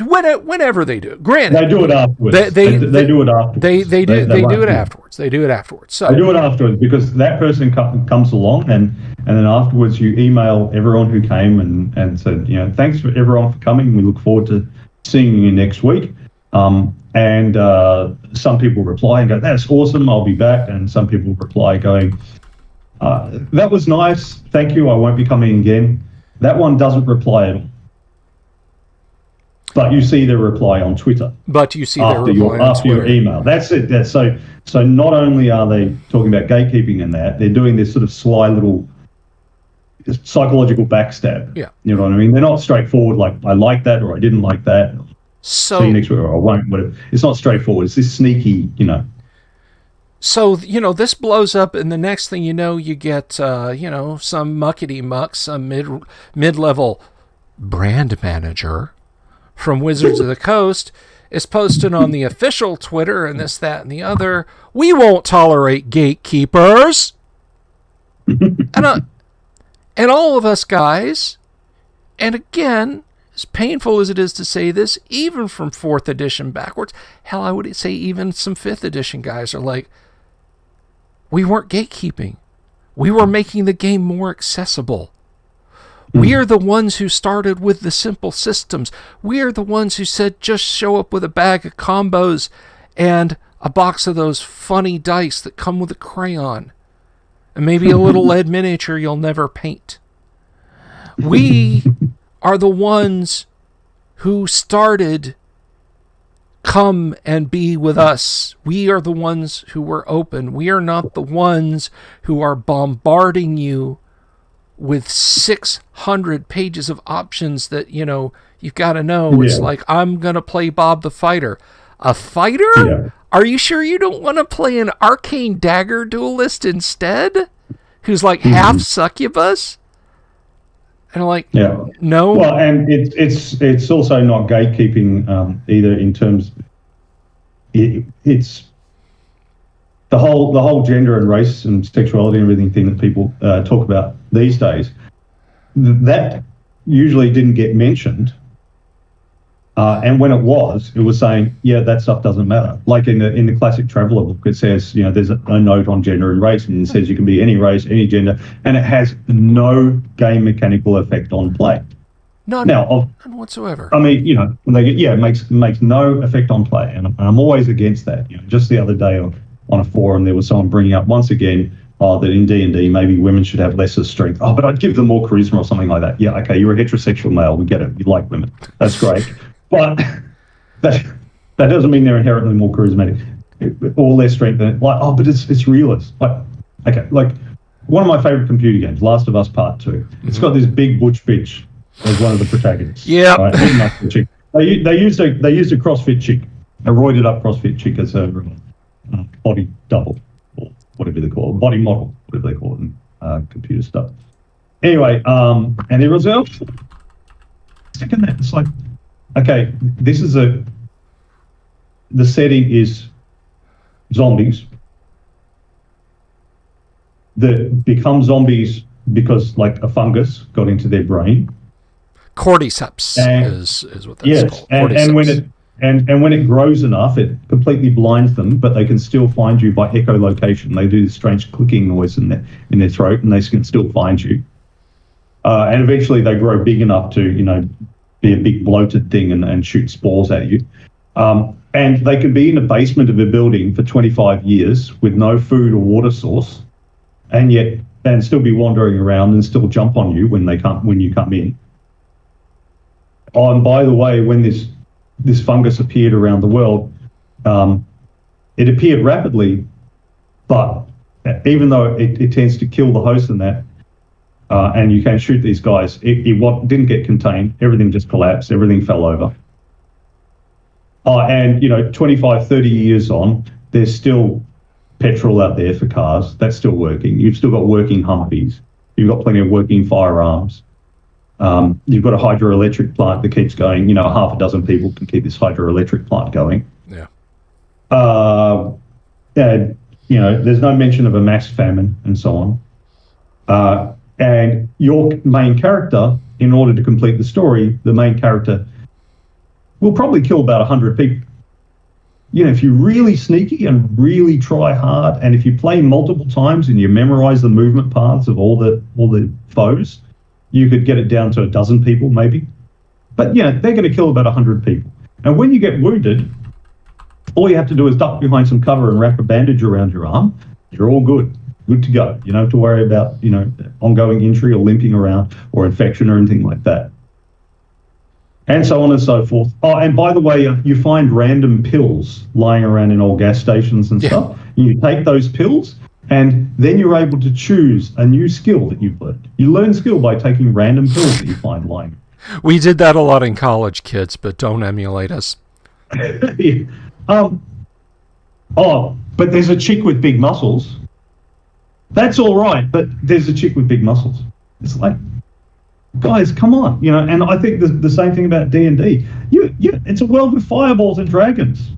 Whenever they do it. Granted, they do it afterwards. They do it afterwards. They do it afterwards. They do it afterwards. So they do it afterwards because that person comes along, and then afterwards you email everyone who came and said, thanks for everyone for coming. We look forward to seeing you next week. And some people reply and go, that's awesome, I'll be back. And some people reply going, that was nice, thank you, I won't be coming again. That one doesn't reply at all. But you see their reply on Twitter. But you see their reply on after Twitter. Your email. That's it. So not only are they talking about gatekeeping and that, they're doing this sort of sly little psychological backstab. Yeah. You know what I mean? They're not straightforward like, I like that or I didn't like that. So, see you next week or I won't, whatever. It's not straightforward. It's this sneaky, So, this blows up, and the next thing you know, you get, some muckety muck, some mid-level brand manager from Wizards of the Coast is posted on the official Twitter and this, that, and the other. We won't tolerate gatekeepers. And all of us guys, and again, as painful as it is to say this, even from 4th edition backwards, hell, I would say even some 5th edition guys are like, we weren't gatekeeping. We were making the game more accessible. We are the ones who started with the simple systems. We are the ones who said just show up with a bag of combos and a box of those funny dice that come with a crayon. And maybe a little lead miniature you'll never paint. We are the ones who started come and be with us. We are the ones who were open. We are not the ones who are bombarding you with 600 pages of options that, you've got to know. Yeah. It's like, I'm going to play Bob the Fighter. A fighter? Yeah. Are you sure you don't want to play an arcane dagger duelist instead? Who's like half succubus? And I'm like, yeah. No. Well, and it's also not gatekeeping either in terms. It's the whole gender and race and sexuality and everything thing that people talk about these days. That usually didn't get mentioned, and when it was saying, yeah, that stuff doesn't matter. Like in the classic Traveller book, it says, there's a note on gender and race, and it says you can be any race, any gender, and it has no game mechanical effect on play. None whatsoever. I mean, when they get, it makes no effect on play, and I'm always against that. Just the other day on a forum, there was someone bringing up once again, that in D&D maybe women should have lesser strength. Oh, but I'd give them more charisma or something like that. Yeah, okay, you're a heterosexual male, we get it. You like women, that's great. But that doesn't mean they're inherently more charismatic or less strength than it. Like, oh, but it's realist. Like, okay, like one of my favorite computer games, Last of Us Part 2. It's got this big butch bitch as one of the protagonists. Yeah. Right? They used a CrossFit chick, a roided up CrossFit chick as a body double, or whatever they call it, body model, whatever they call it in computer stuff. Anyway, and everyone's like, oh, stick in that. It's like, okay, the setting is zombies that become zombies because like a fungus got into their brain. Cordyceps is what that's called. And when it grows enough, it completely blinds them, but they can still find you by echolocation. They do this strange clicking noise in their throat, and they can still find you. And eventually they grow big enough to, be a big bloated thing and shoot spores at you. And they can be in the basement of a building for 25 years with no food or water source, and still be wandering around and still jump on you when you come in. Oh, and by the way, when this fungus appeared around the world, It appeared rapidly, but even though it tends to kill the host in that, and you can shoot these guys, it didn't get contained. Everything just collapsed. Everything fell over. And 25, 30 years on, there's still petrol out there for cars. That's still working. You've still got working Humvees. You've got plenty of working firearms. You've got a hydroelectric plant that keeps going. Half a dozen people can keep this hydroelectric plant going. Yeah. And, there's no mention of a mass famine and so on. And your main character, in order to complete the story, the main character will probably kill about 100 people. If you're really sneaky and really try hard, and if you play multiple times and you memorize the movement paths of all the foes, you could get it down to a dozen people maybe. But they're going to kill about 100 people. And when you get wounded, all you have to do is duck behind some cover and wrap a bandage around your arm. You're all good to go. You don't have to worry about ongoing injury or limping around or infection or anything like that. And so on and so forth. Oh, and by the way, you find random pills lying around in old gas stations and stuff. You take those pills, and then you're able to choose a new skill that you've learned. You learn skill by taking random pills that you find lying. We did that a lot in college, kids, but don't emulate us. But there's a chick with big muscles. That's all right, but there's a chick with big muscles. It's like, guys, come on, And I think the same thing about D&D. It's a world with fireballs and dragons.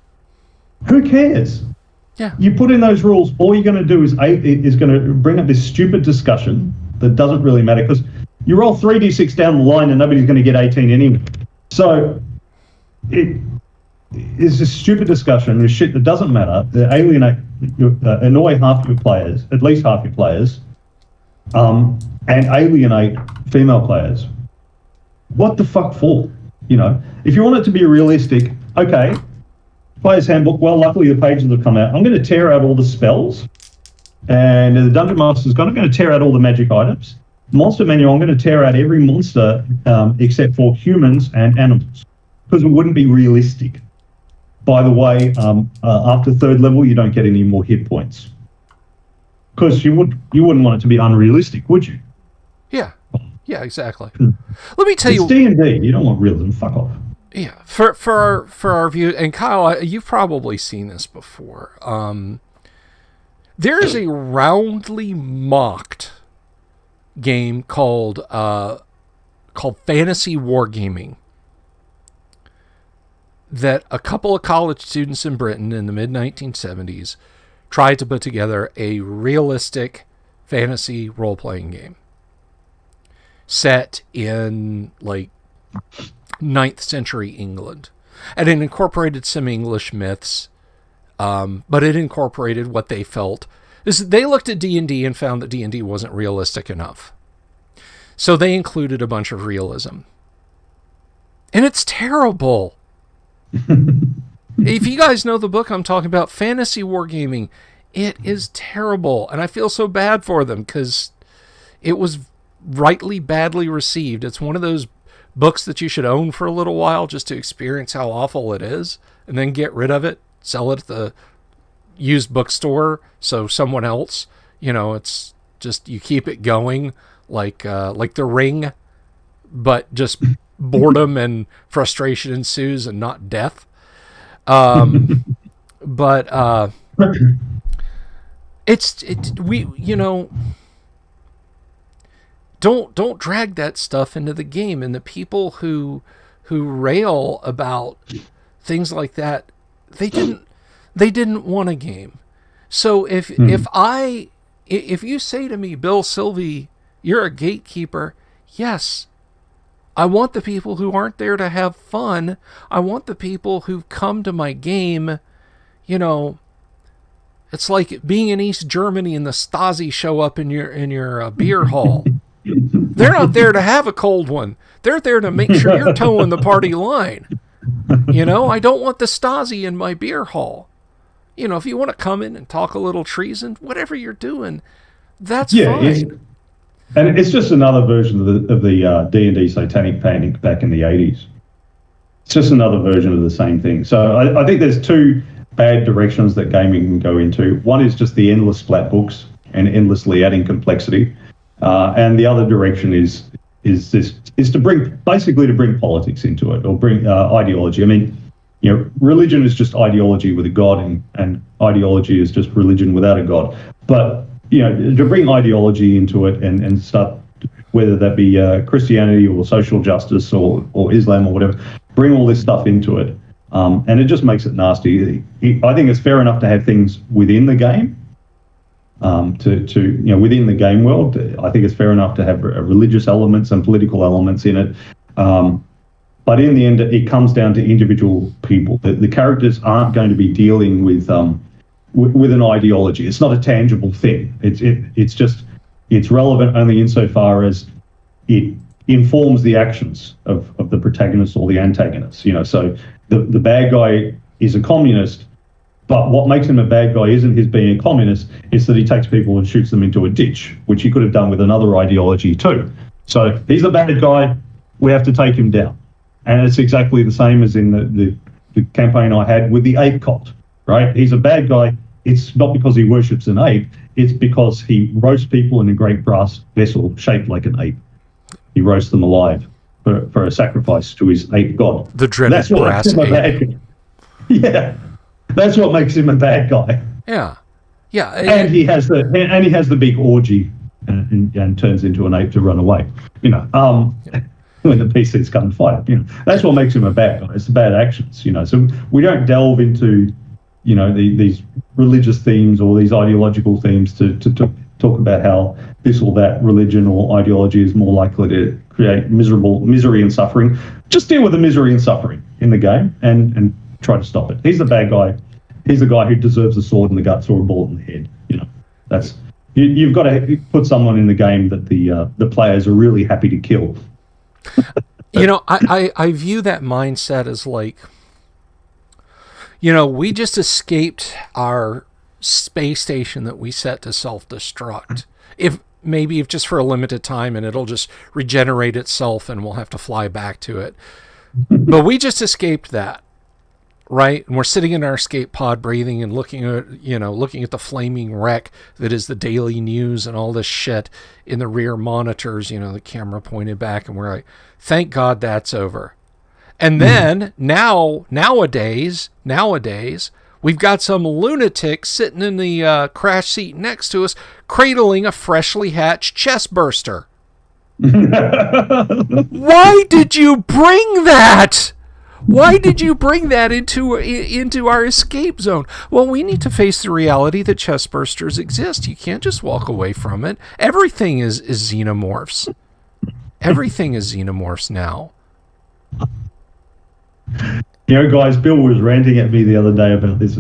Who cares? Yeah. You put in those rules. All you're going to do is going to bring up this stupid discussion that doesn't really matter, because you roll 3d6 down the line and nobody's going to get 18 anyway. So it is this stupid discussion, this shit that doesn't matter. They alienate, annoy half your players, at least half your players. And alienate female players. What the fuck for? If you want it to be realistic, okay, player's handbook, well, luckily the pages have come out. I'm going to tear out all the spells, and the Dungeon Master's going to tear out all the magic items. Monster manual, I'm going to tear out every monster except for humans and animals, because it wouldn't be realistic. By the way, after third level, you don't get any more hit points. Because you wouldn't want it to be unrealistic, would you? Yeah, exactly. Let me tell you, it's D&D. You don't want realism. Fuck off. Yeah, for our view, and Kyle, you've probably seen this before. There is a roundly mocked game called fantasy wargaming that a couple of college students in Britain in the mid-1970s tried to put together a realistic fantasy role-playing game set in, like, 9th century England. And it incorporated some English myths, but it incorporated what they felt. They looked at D&D and found that D&D wasn't realistic enough. So they included a bunch of realism. And it's terrible. If you guys know the book I'm talking about, Fantasy Wargaming, it is terrible. And I feel so bad for them because it was rightly badly received. It's one of those books that you should own for a little while just to experience how awful it is, and then get rid of it, sell it at the used bookstore so someone else, it's just, you keep it going like The Ring, but just boredom and frustration ensues and not death. But don't drag that stuff into the game. And the people who rail about things like that, they didn't want a game. So if you say to me, Bill Sylvie, you're a gatekeeper, yes, I want the people who aren't there to have fun. I want the people who come to my game. It's like being in East Germany and the Stasi show up in your beer hall. They're not there to have a cold one. They're there to make sure you're towing the party line. I don't want the Stasi in my beer hall. If you want to come in and talk a little treason, whatever you're doing, that's fine. And it's just another version of the D&D Satanic Panic back in the 80s. It's just another version of the same thing. So I think there's two bad directions that gaming can go into. One is just the endless splat books and endlessly adding complexity, and the other direction is to bring politics into it, or bring ideology. I mean, religion is just ideology with a god, and ideology is just religion without a god. But to bring ideology into it and start, whether that be Christianity or social justice or Islam or whatever, bring all this stuff into it, and it just makes it nasty. I think it's fair enough to have things within the game, within the game world. I think it's fair enough to have religious elements and political elements in it. But in the end, it comes down to individual people. The characters aren't going to be dealing with an ideology. It's not a tangible thing. It's relevant only insofar as it informs the actions of the protagonist or the antagonist. So the bad guy is a communist, but what makes him a bad guy isn't his being a communist, it's that he takes people and shoots them into a ditch, which he could have done with another ideology too. So he's a bad guy, we have to take him down. And it's exactly the same as in the campaign I had with the ape cult, right? He's a bad guy. It's not because he worships an ape. It's because he roasts people in a great brass vessel shaped like an ape. He roasts them alive for a sacrifice to his ape god. The dreaded brass ape. Yeah, that's what makes him a bad guy. Yeah, yeah. And he has the big orgy and turns into an ape to run away. When the PCs come and fight him, that's what makes him a bad guy. It's the bad actions, So we don't delve into, these religious themes or these ideological themes to talk about how this or that religion or ideology is more likely to create misery and suffering. Just deal with the misery and suffering in the game and try to stop it. He's the bad guy. He's the guy who deserves a sword in the guts or a bullet in the head. That's you've got to put someone in the game that the players are really happy to kill. I view that mindset as like, we just escaped our space station that we set to self-destruct. If just for a limited time, and it'll just regenerate itself and we'll have to fly back to it. But we just escaped that, right? And we're sitting in our escape pod breathing and looking at the flaming wreck that is the daily news and all this shit in the rear monitors, the camera pointed back, and we're like, thank God that's over. And then nowadays, we've got some lunatic sitting in the crash seat next to us, cradling a freshly hatched chest burster. Why did you bring that? Why did you bring that into our escape zone? Well, we need to face the reality that chest bursters exist. You can't just walk away from it. Everything is xenomorphs. Everything is xenomorphs now. Guys, Bill was ranting at me the other day about this.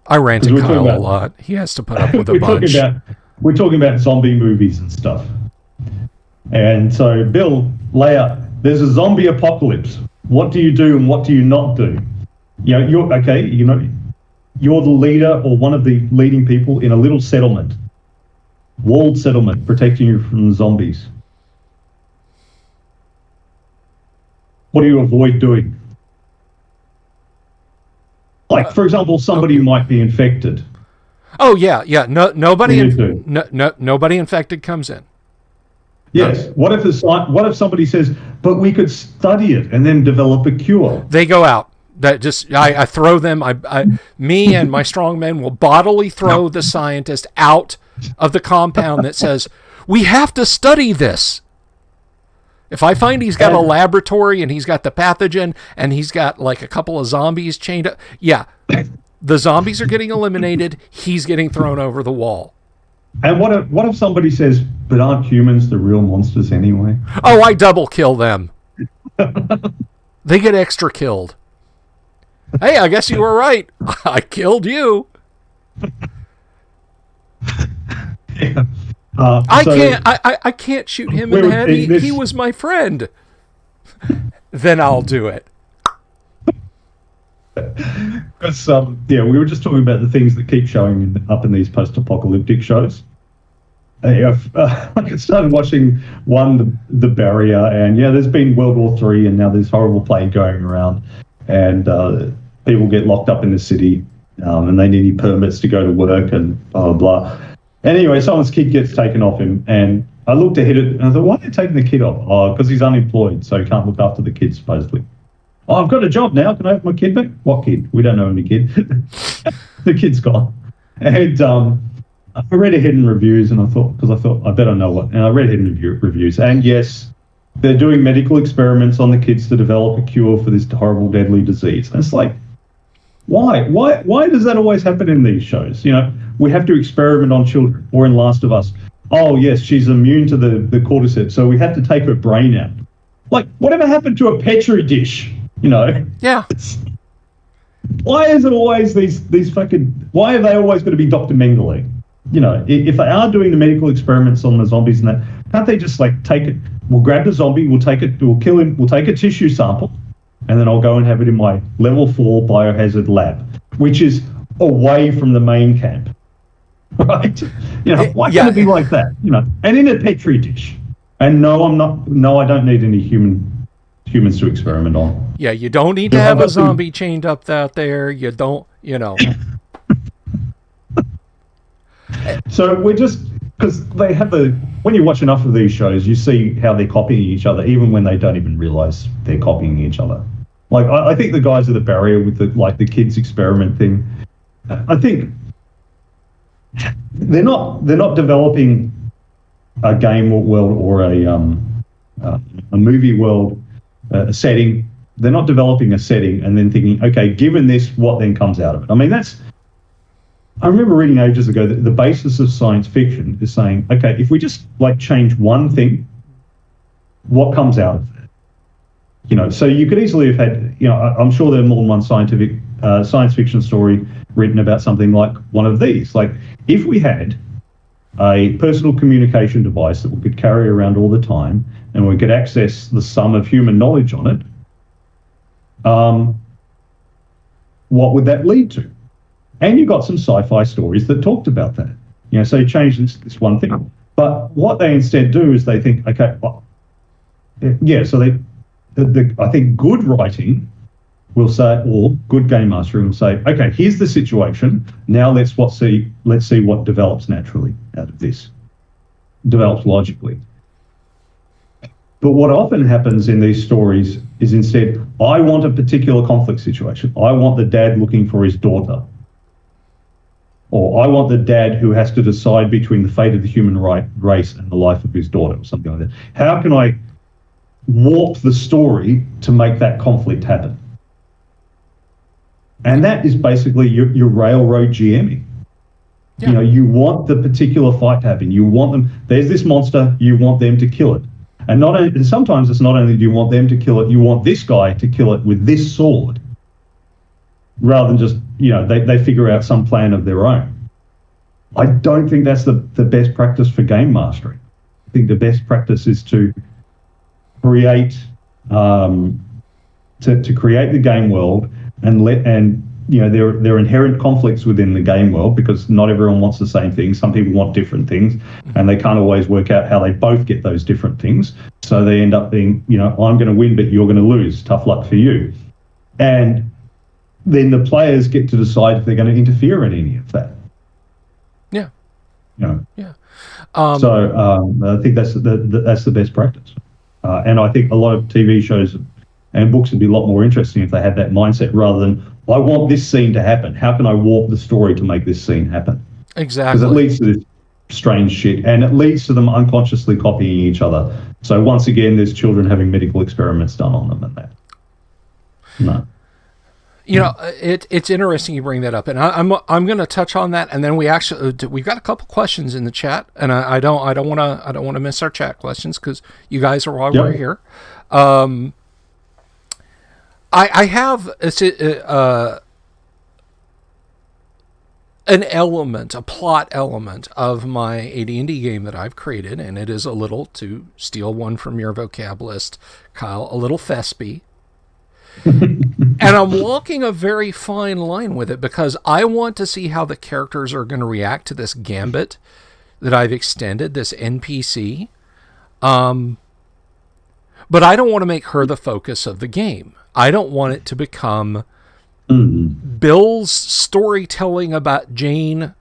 I rant at Kyle a lot. He has to put up with a bunch. We're talking about zombie movies and stuff. And so, Bill, lay out. There's a zombie apocalypse. What do you do and what do you not do? You're the leader or one of the leading people in a little settlement, walled settlement, protecting you from the zombies. What do you avoid doing? Like, for example, somebody might be infected. Oh yeah. Nobody infected comes in. Yes. What if somebody says, but we could study it and then develop a cure? They go out. I throw them. Me and my strong men will bodily throw the scientist out of the compound that says, we have to study this. If I find he's got a laboratory and he's got the pathogen and he's got like a couple of zombies chained up, the zombies are getting eliminated. He's getting thrown over the wall. And what if somebody says, but aren't humans the real monsters anyway? Oh, I double kill them. They get extra killed. Hey, I guess you were right. I killed you. Yeah. I can't shoot him in the head. He was my friend. Then I'll do it. Because we were just talking about the things that keep showing up in these post-apocalyptic shows. I started watching The Barrier, and there's been World War III, and now there's horrible plague going around, and people get locked up in the city, and they need permits to go to work and blah, blah, blah. Anyway, someone's kid gets taken off him, and I looked ahead and I thought, why are they taking the kid off? Oh, because he's unemployed, so he can't look after the kid, supposedly. Oh, I've got a job now. Can I have my kid back? What kid? We don't know any kid. The kid's gone. And I read ahead in reviews, and I thought I better know what. And I read ahead in reviews, and yes, they're doing medical experiments on the kids to develop a cure for this horrible, deadly disease. And it's like, why? Why does that always happen in these shows? You know, we have to experiment on children, or in Last of Us. Oh yes, she's immune to the cordyceps, so we had to take her brain out. Like, whatever happened to a petri dish? You know? Yeah. Why is it always these fucking? Why are they always going to be Dr. Mengele? You know, if they are doing the medical experiments on the zombies and that, can't they just like take it? We'll grab the zombie, we'll kill him, we'll take a tissue sample, and then I'll go and have it in my level 4 biohazard lab, which is away from the main camp. Right? You know, why can't it be like that? You know, and in a petri dish. And no, I don't need any humans to experiment on. Yeah, you don't need to have a zombie chained up out there. You don't, you know. So we're just, because they have when you watch enough of these shows, you see how they're copying each other, even when they don't even realize they're copying each other. Like, I think the guys at the Barrier with the kids experiment thing, I think they're not developing a game world or a movie world setting. They're not developing a setting and then thinking, okay, given this, what then comes out of it? I mean, I remember reading ages ago that the basis of science fiction is saying, okay, if we just like change one thing, what comes out of it? You know, so you could easily have had, you know, I'm sure there are more than one science fiction story written about something like one of these. Like, if we had a personal communication device that we could carry around all the time and we could access the sum of human knowledge on it, what would that lead to? And you got some sci-fi stories that talked about that. You know, so you change this one thing. But what they instead do is they think, okay, well, yeah, so I think good writing will say, or good game mastering will say, okay, here's the situation. Now let's see what develops naturally out of this, develops logically. But what often happens in these stories is instead, I want a particular conflict situation. I want the dad looking for his daughter. Or I want the dad who has to decide between the fate of the human race and the life of his daughter, or something like that. How can I warp the story to make that conflict happen? And that is basically your railroad GMing. Yeah. You know, you want the particular fight to happen. You want them. There's this monster. You want them to kill it. And sometimes it's not only do you want them to kill it, you want this guy to kill it with this sword, rather than just, you know, they figure out some plan of their own. I don't think that's the best practice for game mastering. I think the best practice is to create to create the game world and you know, there are inherent conflicts within the game world because not everyone wants the same thing. Some people want different things, and they can't always work out how they both get those different things. So they end up being, you know, I'm going to win, but you're going to lose. Tough luck for you. And then the players get to decide if they're going to interfere in any of that. Yeah. You know? Yeah. So I think that's the best practice. And I think a lot of TV shows and books would be a lot more interesting if they had that mindset rather than, I want this scene to happen. How can I warp the story to make this scene happen? Exactly. Because it leads to this strange shit, and it leads to them unconsciously copying each other. So once again, there's children having medical experiments done on them and that. No. You know, it's interesting you bring that up, and I'm going to touch on that, and then we've got a couple questions in the chat, and I don't want to miss our chat questions because you guys are why we're here. I have an element, a plot element of my AD&D game that I've created, and it is a little, to steal one from your vocab list, Kyle, a little Thespy. And I'm walking a very fine line with it because I want to see how the characters are going to react to this gambit that I've extended, this NPC. But I don't want to make her the focus of the game. I don't want it to become Bill's storytelling about Jane,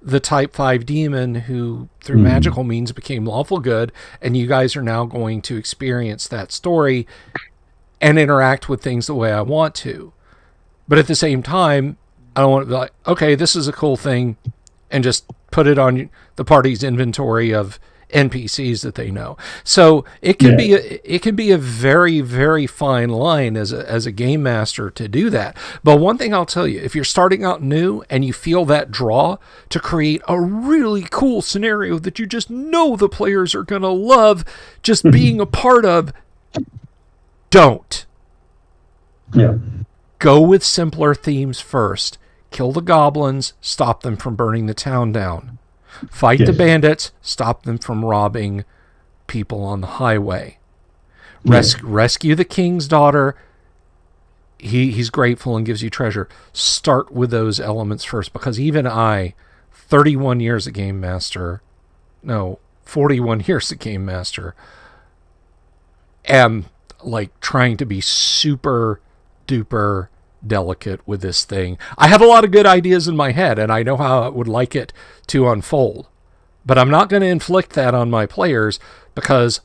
the Type 5 demon who through magical means became lawful good, and you guys are now going to experience that story and interact with things the way I want to. But at the same time, I don't want to be like, okay, this is a cool thing, and just put it on the party's inventory of NPCs that they know. So it can be a very, very fine line as a game master to do that. But one thing I'll tell you, if you're starting out new and you feel that draw to create a really cool scenario that you just know the players are going to love just being a part of, don't. Yeah. Go with simpler themes first. Kill the goblins, stop them from burning the town down. Fight the bandits, stop them from robbing people on the highway. Rescue the king's daughter. He's grateful and gives you treasure. Start with those elements first, because even I, 31 years a game master, 41 years a game master, am like trying to be super duper delicate with this thing. I have a lot of good ideas in my head, and I know how I would like it to unfold, but I'm not going to inflict that on my players because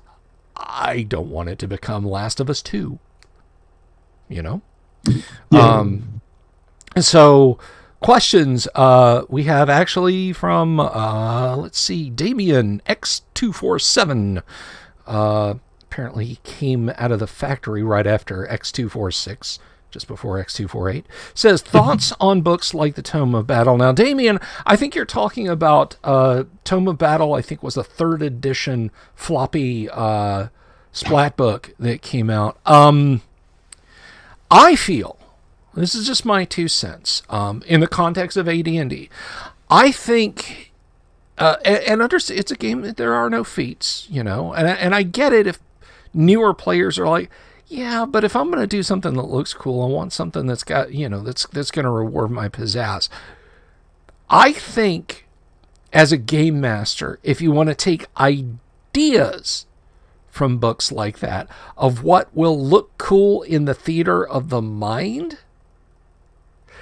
I don't want it to become Last of Us 2, you know? So questions we have actually from let's see, Damien X247. Apparently he came out of the factory right after X246, just before X248, says, thoughts on books like the Tome of Battle. Now, Damien, I think you're talking about Tome of Battle, I think was a 3rd edition floppy splat book that came out. I feel, this is just my 2 cents, in the context of AD&D, I think, and understand, it's a game that there are no feats, you know, and I get it if newer players are like, yeah, but if I'm going to do something that looks cool, I want something that's got, you know, that's going to reward my pizzazz. I think as a game master, if you want to take ideas from books like that of what will look cool in the theater of the mind,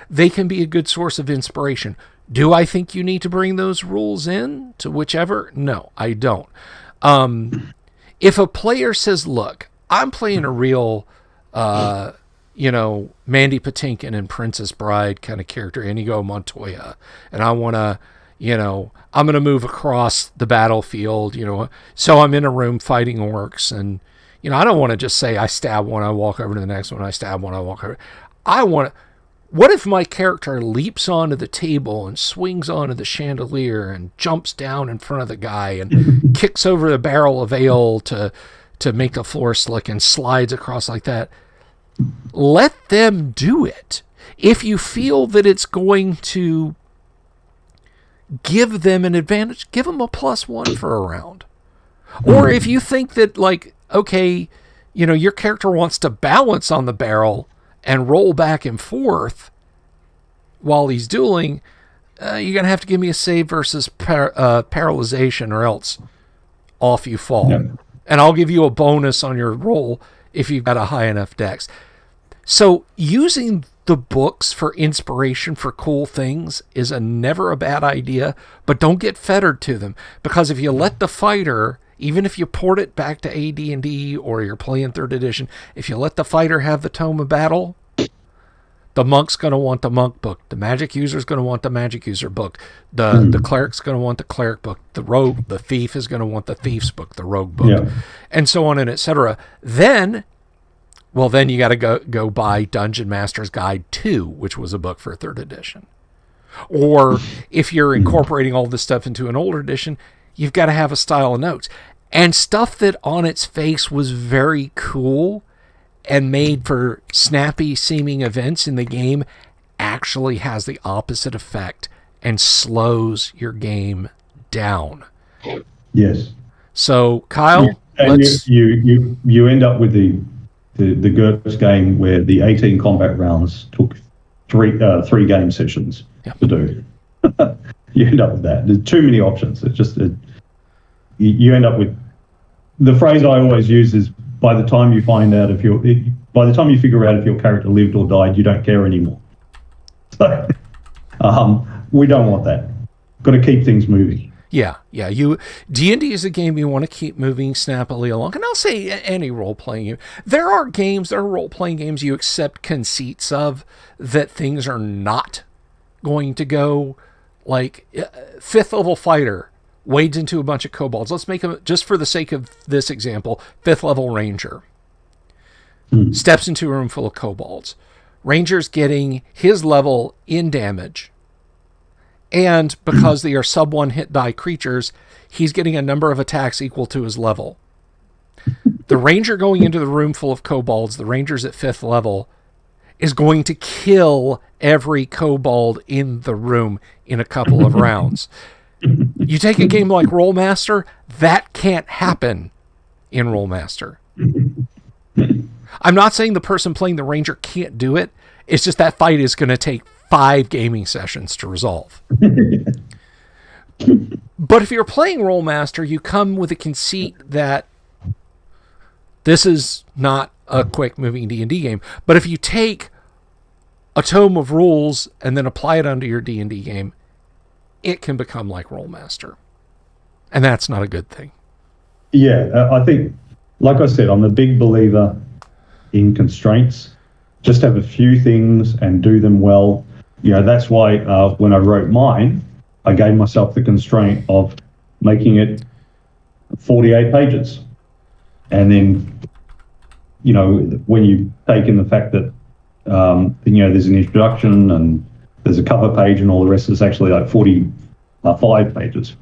they can be a good source of inspiration. Do I think you need to bring those rules in to whichever? No, I don't. If a player says, look, I'm playing a real, Mandy Patinkin and Princess Bride kind of character, Inigo Montoya, and I want to, I'm going to move across the battlefield, so I'm in a room fighting orcs, and, I don't want to just say I stab one, I walk over to the next one, I stab one, I walk over. What if my character leaps onto the table and swings onto the chandelier and jumps down in front of the guy and kicks over the barrel of ale to make the floor slick and slides across like that? Let them do it. If you feel that it's going to give them an advantage, give them a +1 for a round. Or if you think that, your character wants to balance on the barrel and roll back and forth while he's dueling, you're going to have to give me a save versus paralyzation, or else off you fall. Yeah. And I'll give you a bonus on your roll if you've got a high enough dex. So using the books for inspiration for cool things is never a bad idea, but don't get fettered to them, because if you let the fighter, even if you port it back to AD&D or you're playing 3rd edition, if you let the fighter have the Tome of Battle, the monk's going to want the monk book. The magic user's going to want the magic user book. The cleric's going to want the cleric book. The thief is going to want the thief's book, the rogue book, and so on and etc. Then you got to go buy Dungeon Master's Guide 2, which was a book for 3rd edition. Or if you're incorporating all this stuff into an older edition, you've got to have a style of notes. And stuff that on its face was very cool and made for snappy seeming events in the game actually has the opposite effect and slows your game down. Yes. So Kyle, you end up with the GURPS game where the 18 combat rounds took three game sessions to do. You end up with that. There's too many options. It's just you end up with, the phrase I always use is, by the time you figure out if your character lived or died, you don't care anymore. So we don't want that. Got to keep things moving. Yeah. D&D is a game you want to keep moving snappily along. And I'll say any role-playing game. There are role-playing games you accept conceits of that things are not going to go, like 5th level fighter wades into a bunch of kobolds. Let's make him, just for the sake of this example, 5th level ranger. Steps into a room full of kobolds. Ranger's getting his level in damage. And because they are sub 1 hit die creatures, he's getting a number of attacks equal to his level. The ranger going into the room full of kobolds, the ranger's at 5th level, is going to kill every kobold in the room in a couple of rounds. You take a game like Rollmaster, that can't happen in Rollmaster. I'm not saying the person playing the ranger can't do it. It's just that fight is going to take 5 gaming sessions to resolve. But if you're playing Rollmaster, you come with a conceit that this is not a quick moving D&D game. But if you take a tome of rules and then apply it onto your D&D game, it can become like Rollmaster. And that's not a good thing. Yeah, I think, like I said, I'm a big believer in constraints. Just have a few things and do them well. That's why when I wrote mine, I gave myself the constraint of making it 48 pages. And then, when you take in the fact that, there's an introduction and there's a cover page and all the rest, is actually like 45 pages.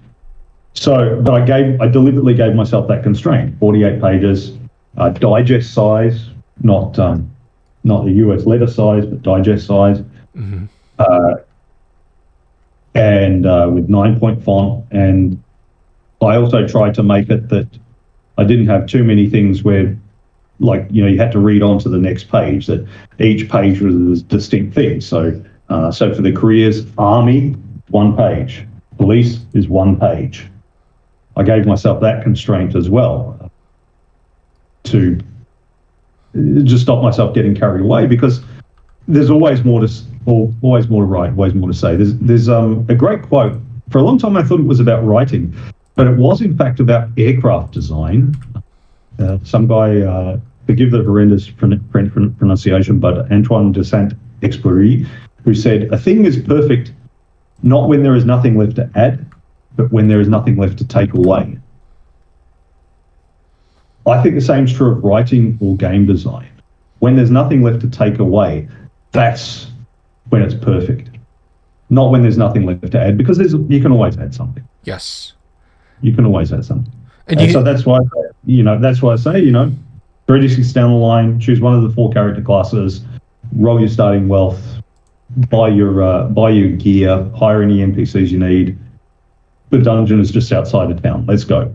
So, but I deliberately gave myself that constraint, 48 pages, digest size, not the US letter size, but digest size. Mm-hmm. And with 9-point font. And I also tried to make it that I didn't have too many things where, you had to read on to the next page, that each page was a distinct thing. So for the careers, Army, 1 page. Police is 1 page. I gave myself that constraint as well to just stop myself getting carried away, because there's always more to write, always more to say. There's a great quote. For a long time, I thought it was about writing, but it was in fact about aircraft design. Some guy, forgive the horrendous pronunciation, but Antoine de Saint-Exupéry, who said, "A thing is perfect not when there is nothing left to add, but when there is nothing left to take away." I think the same is true of writing or game design. When there's nothing left to take away, that's when it's perfect. Not when there's nothing left to add, because you can always add something. Yes. You can always add something. And so that's why, I say, 3d6 down the line, choose one of the 4 character classes, roll your starting wealth, buy your gear, hire any NPCs you need. The dungeon is just outside of town. Let's go.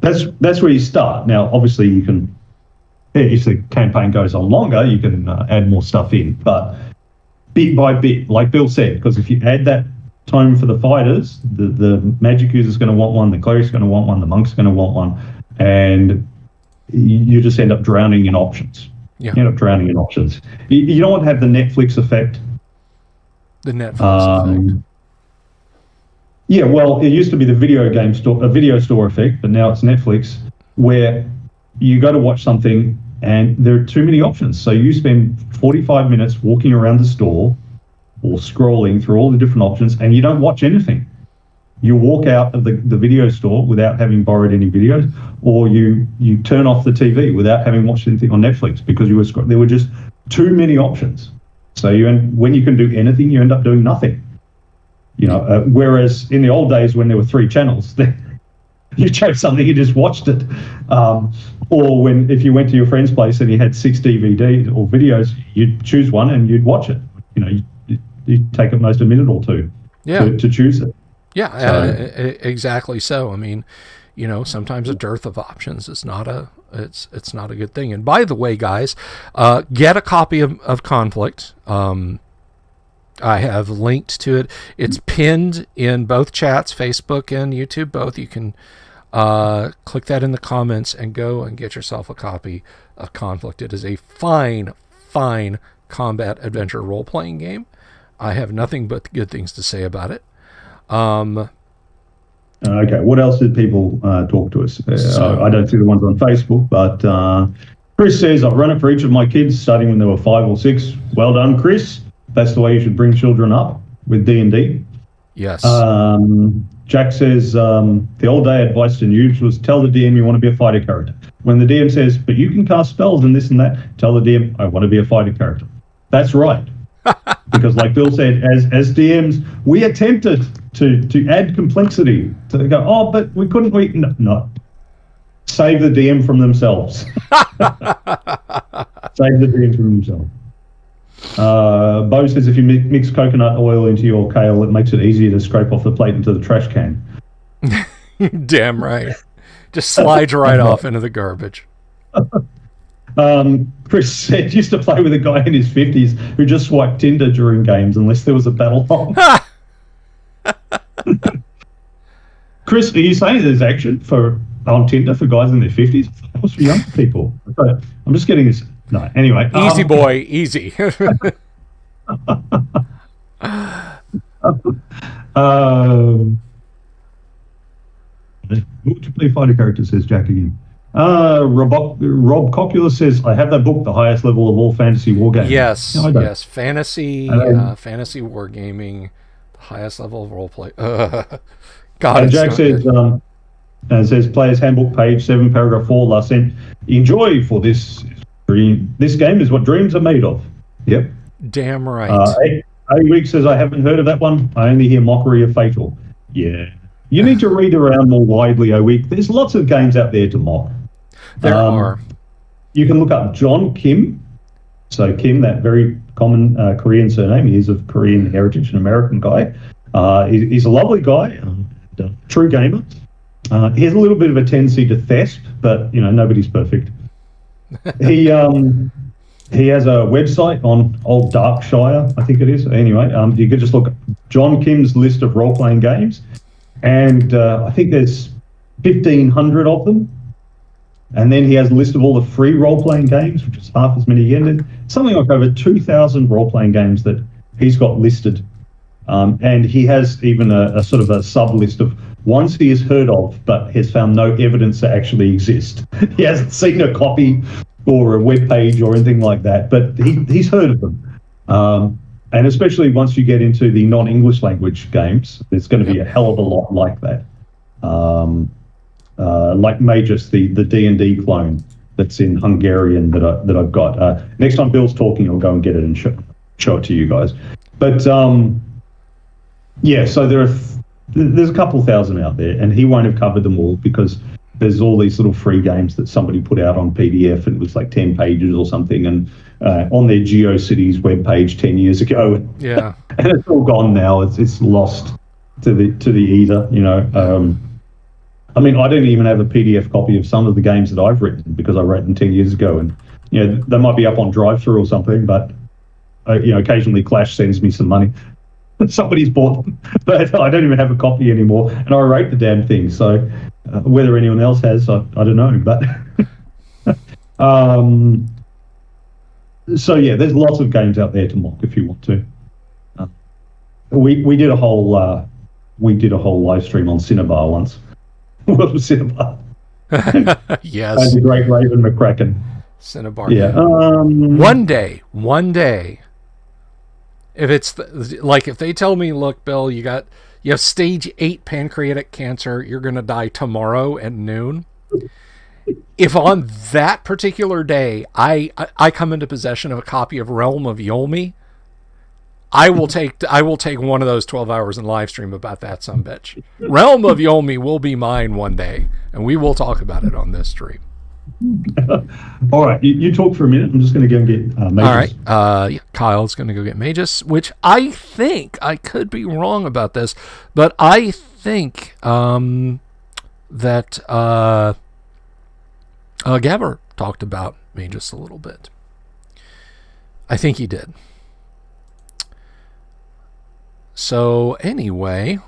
That's where you start. Now, obviously, you can, if the campaign goes on longer, you can add more stuff in. But bit by bit, like Bill said, because if you add that tome for the fighters, the magic user's going to want one, the cleric's going to want one, the monk's going to want one, and you just end up drowning in options. Yeah. You end up drowning in options. You don't want to have the Netflix effect. The Netflix effect. Yeah, well, it used to be the video store effect, but now it's Netflix, where you go to watch something and there are too many options. So you spend 45 minutes walking around the store or scrolling through all the different options, and you don't watch anything. You walk out of the video store without having borrowed any videos, or you turn off the TV without having watched anything on Netflix, because there were just too many options. So when you can do anything, you end up doing nothing. Whereas in the old days, when there were 3 channels, you chose something, you just watched it. Or if you went to your friend's place and you had 6 DVDs or videos, you'd choose one and you'd watch it. You'd take at most a minute or 2 to choose it. Yeah, exactly. So, I mean, sometimes a dearth of options is not it's not a good thing. And by the way, guys, get a copy of Conflict. I have linked to it. It's pinned in both chats, Facebook and YouTube, both. You can click that in the comments and go and get yourself a copy of Conflict. It is a fine combat adventure role-playing game. I have nothing but good things to say about it. Okay, what else did people talk to us? So- I don't see the ones on Facebook, but Chris says, I've run it for each of my kids, starting when they were 5 or 6. Well done, Chris. That's the way you should bring children up with D&D. Yes. Jack says, the old day advice to noobs was tell the DM you want to be a fighter character. When the DM says, but you can cast spells and this and that, tell the DM, I want to be a fighter character. That's right. Because like Bill said, as DMs, we attempted to add complexity. To go, oh, but we couldn't, no. Save the DM from themselves. Save the DM from themselves. Bo says if you mix coconut oil into your kale, it makes it easier to scrape off the plate into the trash can. Damn right. Just slides right off into the garbage. Chris said used to play with a guy in his 50s who just swiped Tinder during games unless there was a battle on. Chris, are you saying there's action on Tinder for guys in their 50s? That was for young people. I'm just getting this. No, anyway. Easy, boy, easy. Who would you play fighter character, says Jack again. Rob Coppola says, I have that book, The Highest Level of All Fantasy Wargaming. Yes, No, yes. Fantasy wargaming, the highest level of roleplay. God, it's Jack not says, good. says, Player's Handbook, page 7, paragraph 4, last sentence. Enjoy for this dream. This game is what dreams are made of. Yep. Damn right. A-Week says, I haven't heard of that one. I only hear Mockery of Fatal. Yeah. You need to read around more widely, A-Week. There's lots of games out there to mock. There are. You can look up John Kim. So Kim, that very common Korean surname. He is of Korean heritage, an American guy. He's a lovely guy, a true gamer. He has a little bit of a tendency to thesp, but nobody's perfect. He has a website on Old Darkshire, I think it is. Anyway, you could just look at John Kim's list of role-playing games, and I think there's 1,500 of them. And then he has a list of all the free role-playing games, which is half as many again. Something like over 2,000 role-playing games that he's got listed. And he has even a sort of a sub-list of ones he has heard of, but has found no evidence to actually exist. He hasn't seen a copy or a web page or anything like that, but he's heard of them. And especially once you get into the non-English language games, there's going to be a hell of a lot like that. Like Magus, the D&D clone that's in Hungarian that I've got. Next time Bill's talking, I'll go and get it and show it to you guys. But yeah, so there's a couple thousand out there, and he won't have covered them all because there's all these little free games that somebody put out on PDF, and it was like 10 pages or something, and on their GeoCities webpage 10 years ago. Yeah. And it's all gone now. It's lost to the ether, I mean, I don't even have a PDF copy of some of the games that I've written because I wrote them 10 years ago, and they might be up on drive-through or something, but occasionally Clash sends me some money. Somebody's bought them, but I don't even have a copy anymore, and I wrote the damn thing. So whether anyone else has, I don't know. But so yeah, there's lots of games out there to mock if you want to. We did a whole live stream on Cinnabar once. What was Cinnabar? Yes. And the great Raven McCracken. Cinnabar. Yeah. One day. If it's if they tell me, look, Bill, you have stage 8 pancreatic cancer, you're going to die tomorrow at noon. If on that particular day I come into possession of a copy of Realm of Yolmi, I will take one of those 12 hours in live stream about that sumbitch. Realm of Yolmi will be mine one day, and we will talk about it on this stream. All right, you talk for a minute. I'm just going to go and get Magus. All right, Kyle's going to go get Magus, which I think, I could be wrong about this, but I think that Gabber talked about Magus a little bit. I think he did. So anyway,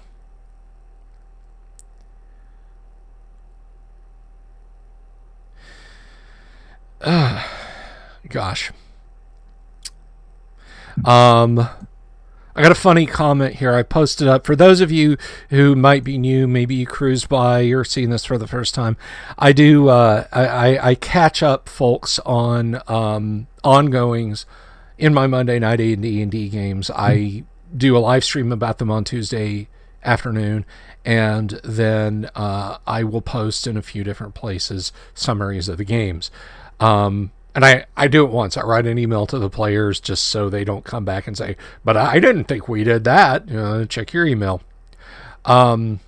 gosh. I got a funny comment here. I posted up for those of you who might be new. Maybe you cruised by. You're seeing this for the first time. I do. I catch up folks on ongoings in my Monday night AD&D games. I do a live stream about them on Tuesday afternoon, and then I will post in a few different places summaries of the games. And I do it once. I write an email to the players just so they don't come back and say, but I didn't think we did that. Check your email. And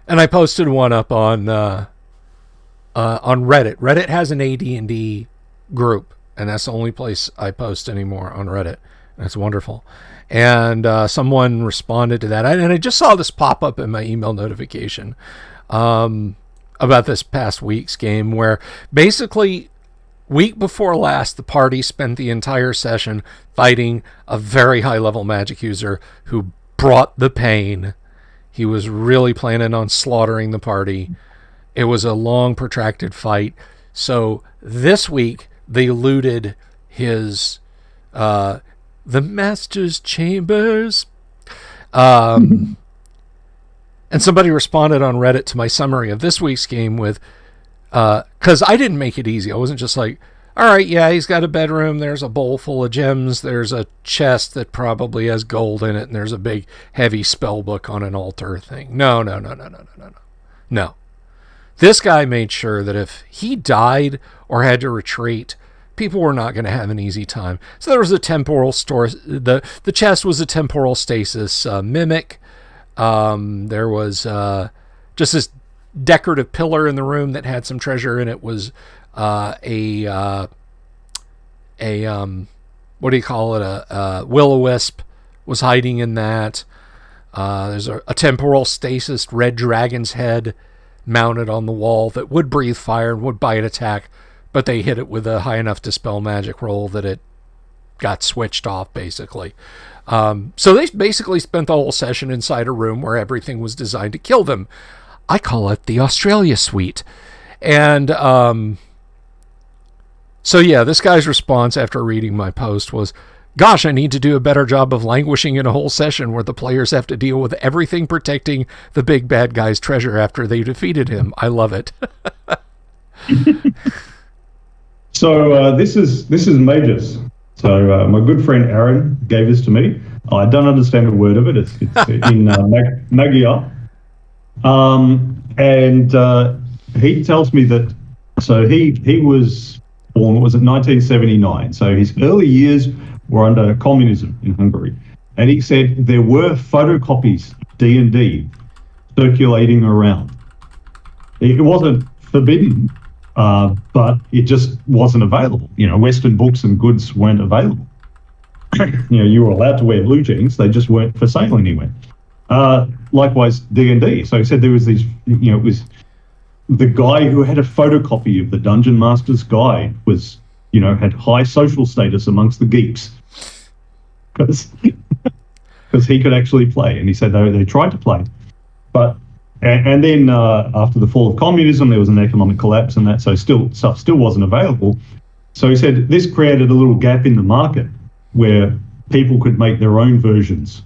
I posted one up on Reddit. Reddit has an AD&D group, and that's the only place I post anymore on Reddit. That's wonderful. And someone responded to that. And I just saw this pop up in my email notification about this past week's game, where basically week before last, the party spent the entire session fighting a very high-level magic user who brought the pain. He was really planning on slaughtering the party. It was a long, protracted fight. So this week, they looted his the Master's Chambers. And somebody responded on Reddit to my summary of this week's game with, because I didn't make it easy. I wasn't just like, all right, yeah, he's got a bedroom. There's a bowl full of gems. There's a chest that probably has gold in it. And there's a big, heavy spell book on an altar thing. No. No. This guy made sure that if he died or had to retreat, people were not going to have an easy time. So there was a temporal store. The chest was a temporal stasis mimic. There was just this decorative pillar in the room that had some treasure in it. Was a what do you call it? A will-o-wisp was hiding in that. There's a temporal stasis red dragon's head mounted on the wall that would breathe fire and would bite attack, but they hit it with a high enough dispel magic roll that it got switched off, basically. So they basically spent the whole session inside a room where everything was designed to kill them. I call it the Australia Suite. And so yeah, this guy's response after reading my post was, gosh, I need to do a better job of languishing in a whole session where the players have to deal with everything protecting the big bad guy's treasure after they defeated him. I love it. So this is Magus. So my good friend Aaron gave this to me. I don't understand a word of it. It's in Magyar. And he tells me that, so he was born, was it 1979? So his early years were under communism in Hungary. And he said there were photocopies of D&D circulating around. It wasn't forbidden, but it just wasn't available. Western books and goods weren't available. You were allowed to wear blue jeans, they just weren't for sale anywhere. Likewise, D&D. So he said there was these, it was the guy who had a photocopy of the Dungeon Master's Guide was, had high social status amongst the geeks because he could actually play. And he said they tried to play, but and then after the fall of communism, there was an economic collapse and that, so stuff still wasn't available. So he said this created a little gap in the market where people could make their own versions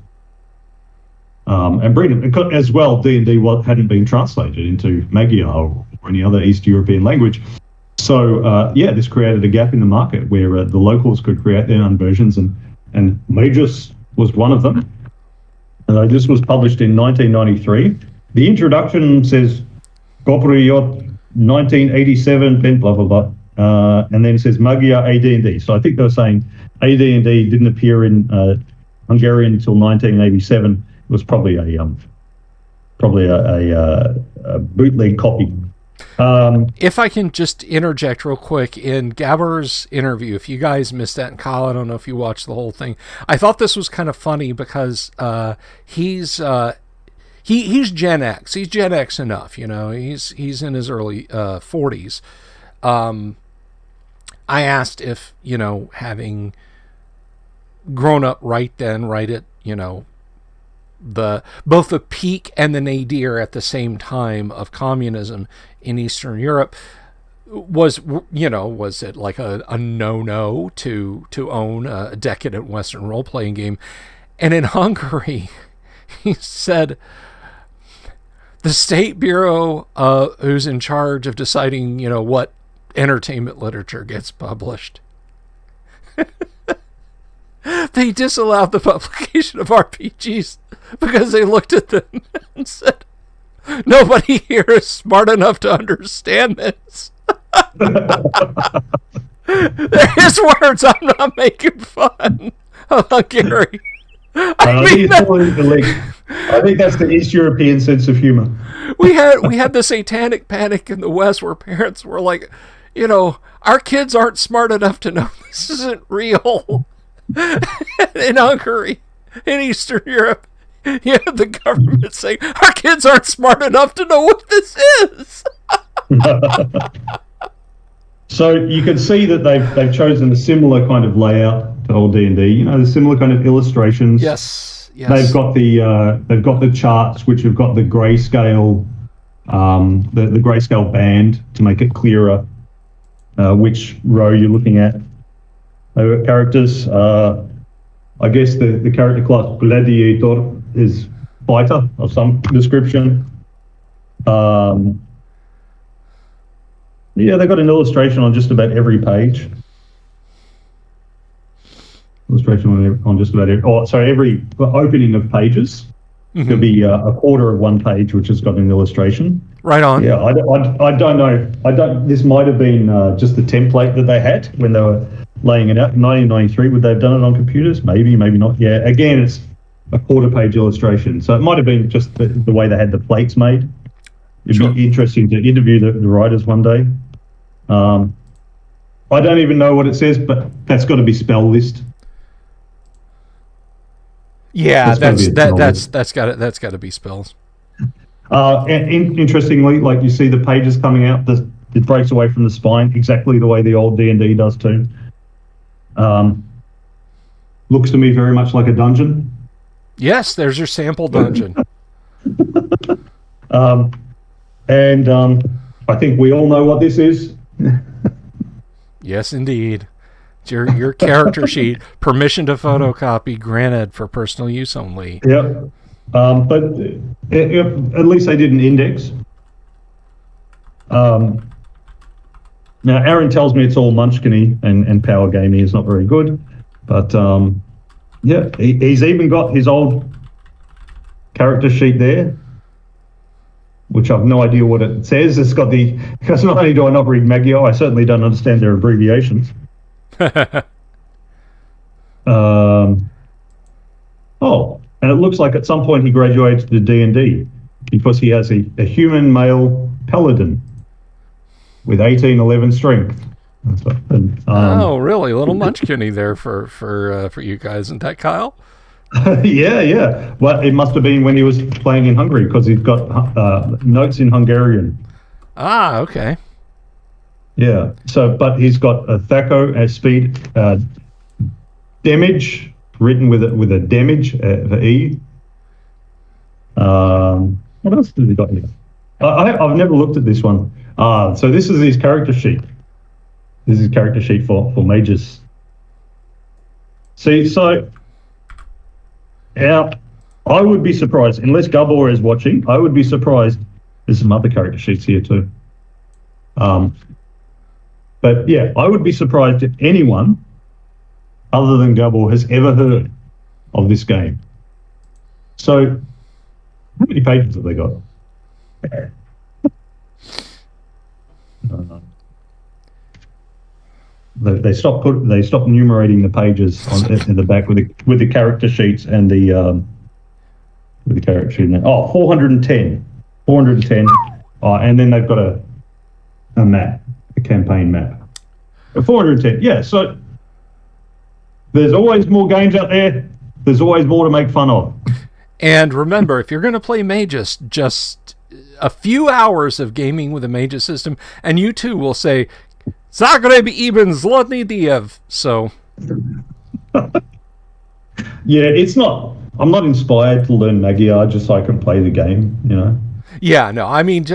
and bring them. As well, D&D hadn't been translated into Magyar or any other East European language. So this created a gap in the market where the locals could create their own versions, and Magus was one of them. This was published in 1993. The introduction says, Gopriot 1987, blah, blah, blah. And then it says Magyar AD&D. So I think they were saying AD&D didn't appear in Hungarian until 1987. It was probably a bootleg copy. If I can just interject real quick, in Gabor's interview, if you guys missed that in Kyle, I don't know if you watched the whole thing. I thought this was kind of funny because he's Gen X. He's Gen X enough, He's in his early 40s. I asked if, having grown up right at, both the peak and the nadir at the same time of communism in Eastern Europe, was it like a no-no to own a decadent Western role-playing game? And in Hungary, he said the State Bureau, who's in charge of deciding, what entertainment literature gets published, they disallowed the publication of RPGs because they looked at them and said, nobody here is smart enough to understand this. His words, I'm not making fun of Hungary. I think that's the East European sense of humor. We had the satanic panic in the West where parents were like, our kids aren't smart enough to know this isn't real. In Hungary, in Eastern Europe, you had the government saying, our kids aren't smart enough to know what this is. So you can see that they've chosen a similar kind of layout to old D&D. The similar kind of illustrations. Yes. They've got the charts, which have got the grayscale, the grayscale band to make it clearer which row you're looking at. Characters. I guess the character class Gladiator is fighter of some description. They've got an illustration on just about every page. Illustration on just about every opening of pages. Mm-hmm. Could be a quarter of one page, which has got an illustration. Right on. Yeah, I don't know. This might have been just the template that they had when they were laying it out in 1993. Would they have done it on computers? Maybe not. Yeah. Again, it's a quarter page illustration, so it might have been just the way they had the plates made. It'd be interesting to interview the writers one day. I don't even know what it says, but that's got to be spell list. Yeah, that's got to be spells. And interestingly, like you see the pages coming out, it breaks away from the spine exactly the way the old D&D does too. Looks to me very much like a dungeon. Yes, there's your sample dungeon. And I think we all know what this is. Yes, indeed. It's your character sheet. Permission to photocopy granted for personal use only. Yep. But at least they did an index. Now, Aaron tells me it's all Munchkin-y and power gaming is not very good. But he's even got his old character sheet there, which I've no idea what it says. It's got because not only do I not read Magyar, I certainly don't understand their abbreviations. And it looks like at some point he graduated to D&D because he has a human male paladin with 1811 strength. Really? A little Munchkin-y there for you guys, isn't that, Kyle? Yeah. Well, it must have been when he was playing in Hungary because he's got notes in Hungarian. Ah, okay. Yeah. So, but he's got a Thaco as speed, damage written with a damage for E. What else did he got here? I've never looked at this one. So this is his character sheet. This is character sheet for mages. See, so I would be surprised, unless Gabor is watching, I would be surprised. There's some other character sheets here too. But yeah, I would be surprised if anyone other than Gabor has ever heard of this game. So, how many pages have they got? They stopped numerating the pages in the back with the character sheets and the character sheet. 410, and then they've got a map, a campaign map. 410, yeah. So there's always more games out there. There's always more to make fun of. And remember, if you're going to play Magus, just a few hours of gaming with a Magus system, and you too will say, Zagreb Ibn Zlotny Diev. So, yeah, it's not. I'm not inspired to learn Magyar just so I can play the game. Yeah, no. I mean,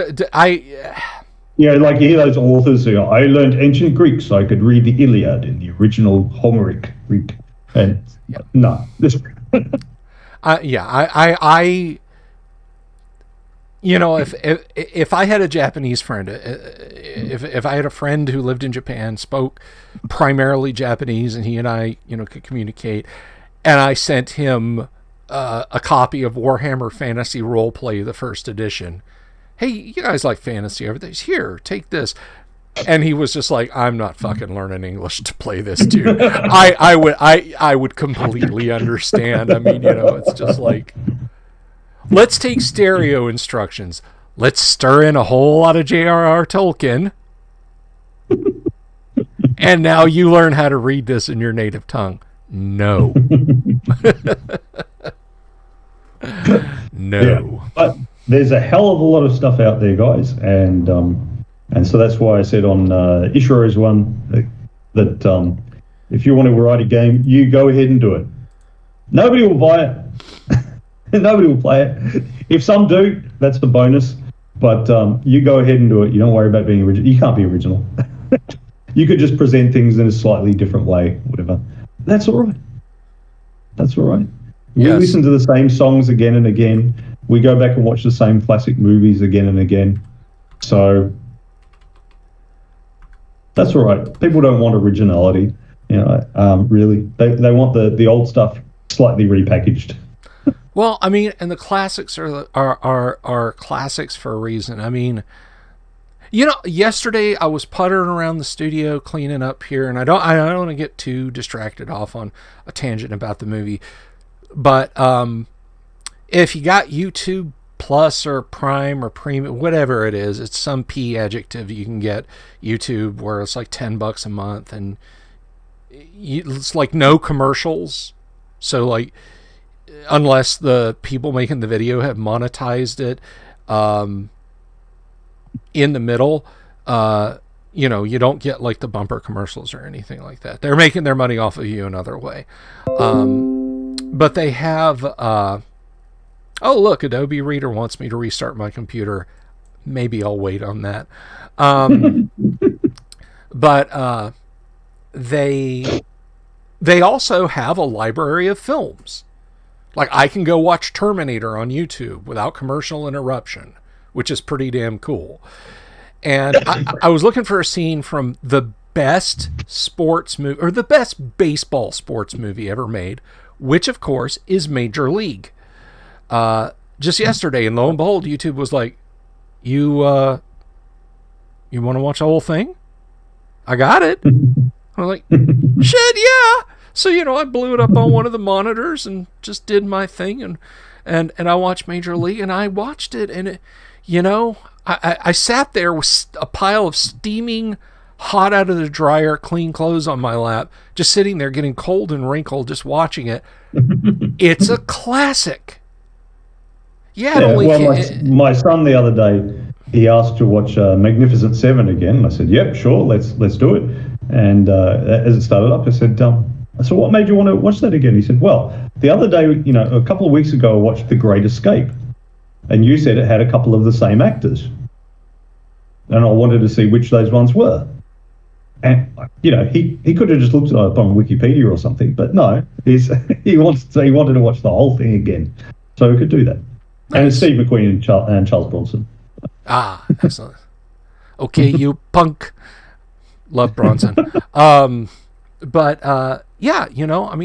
like you hear those authors who I learned ancient Greek so I could read the Iliad in the original Homeric Greek. And no, this. If I had a Japanese friend, if I had a friend who lived in Japan, spoke primarily Japanese, and he and I, could communicate, and I sent him a copy of Warhammer Fantasy Roleplay, the first edition. Hey, you guys like fantasy over there? Here, take this. And he was just like, I'm not fucking learning English to play this, dude. I would completely understand. I mean, it's just like, let's take stereo instructions. Let's stir in a whole lot of J.R.R. Tolkien. And now you learn how to read this in your native tongue. No. No. Yeah, but there's a hell of a lot of stuff out there, guys. And so that's why I said on Ishiro's one that if you want to write a game, you go ahead and do it. Nobody will buy it. Nobody will play it. If some do, that's the bonus. But you go ahead and do it. You don't worry about being original. You can't be original. You could just present things in a slightly different way, whatever. That's all right. That's all right. We listen to the same songs again and again. We go back and watch the same classic movies again and again. So that's all right. People don't want originality, really. They want the old stuff slightly repackaged. Well, I mean, and the classics are classics for a reason. I mean, yesterday I was puttering around the studio cleaning up here, and I don't want to get too distracted off on a tangent about the movie. But if you got YouTube Plus or Prime or Premium, whatever it is, it's some P adjective you can get YouTube where it's like $10 a month, and it's like no commercials. So like, unless the people making the video have monetized it in the middle, you don't get like the bumper commercials or anything like that. They're making their money off of you another way. But they have, oh look, Adobe Reader wants me to restart my computer. Maybe I'll wait on that. But they also have a library of films. Like, I can go watch Terminator on YouTube without commercial interruption, which is pretty damn cool. And I was looking for a scene from the best sports movie, or the best baseball sports movie ever made, which of course is Major League. Just yesterday, and lo and behold, YouTube was like, you want to watch the whole thing? I got it. I was like, shit, yeah. So, I blew it up on one of the monitors and just did my thing, and I watched Major League, and I watched it, and it, I sat there with a pile of steaming, hot out of the dryer, clean clothes on my lap, just sitting there getting cold and wrinkled, just watching it. It's a classic. Yeah, my son the other day, he asked to watch Magnificent Seven again, and I said, "Yep, sure, let's do it." And as it started up, I said, "So what made you want to watch that again?" He said, "Well, the other day, a couple of weeks ago, I watched The Great Escape, and you said it had a couple of the same actors, and I wanted to see which those ones were." And he could have just looked it up on Wikipedia or something, but no, he wanted to watch the whole thing again, so we could do that. Nice. And it's Steve McQueen and Charles Bronson. Ah, excellent. Okay, you punk. Love Bronson. But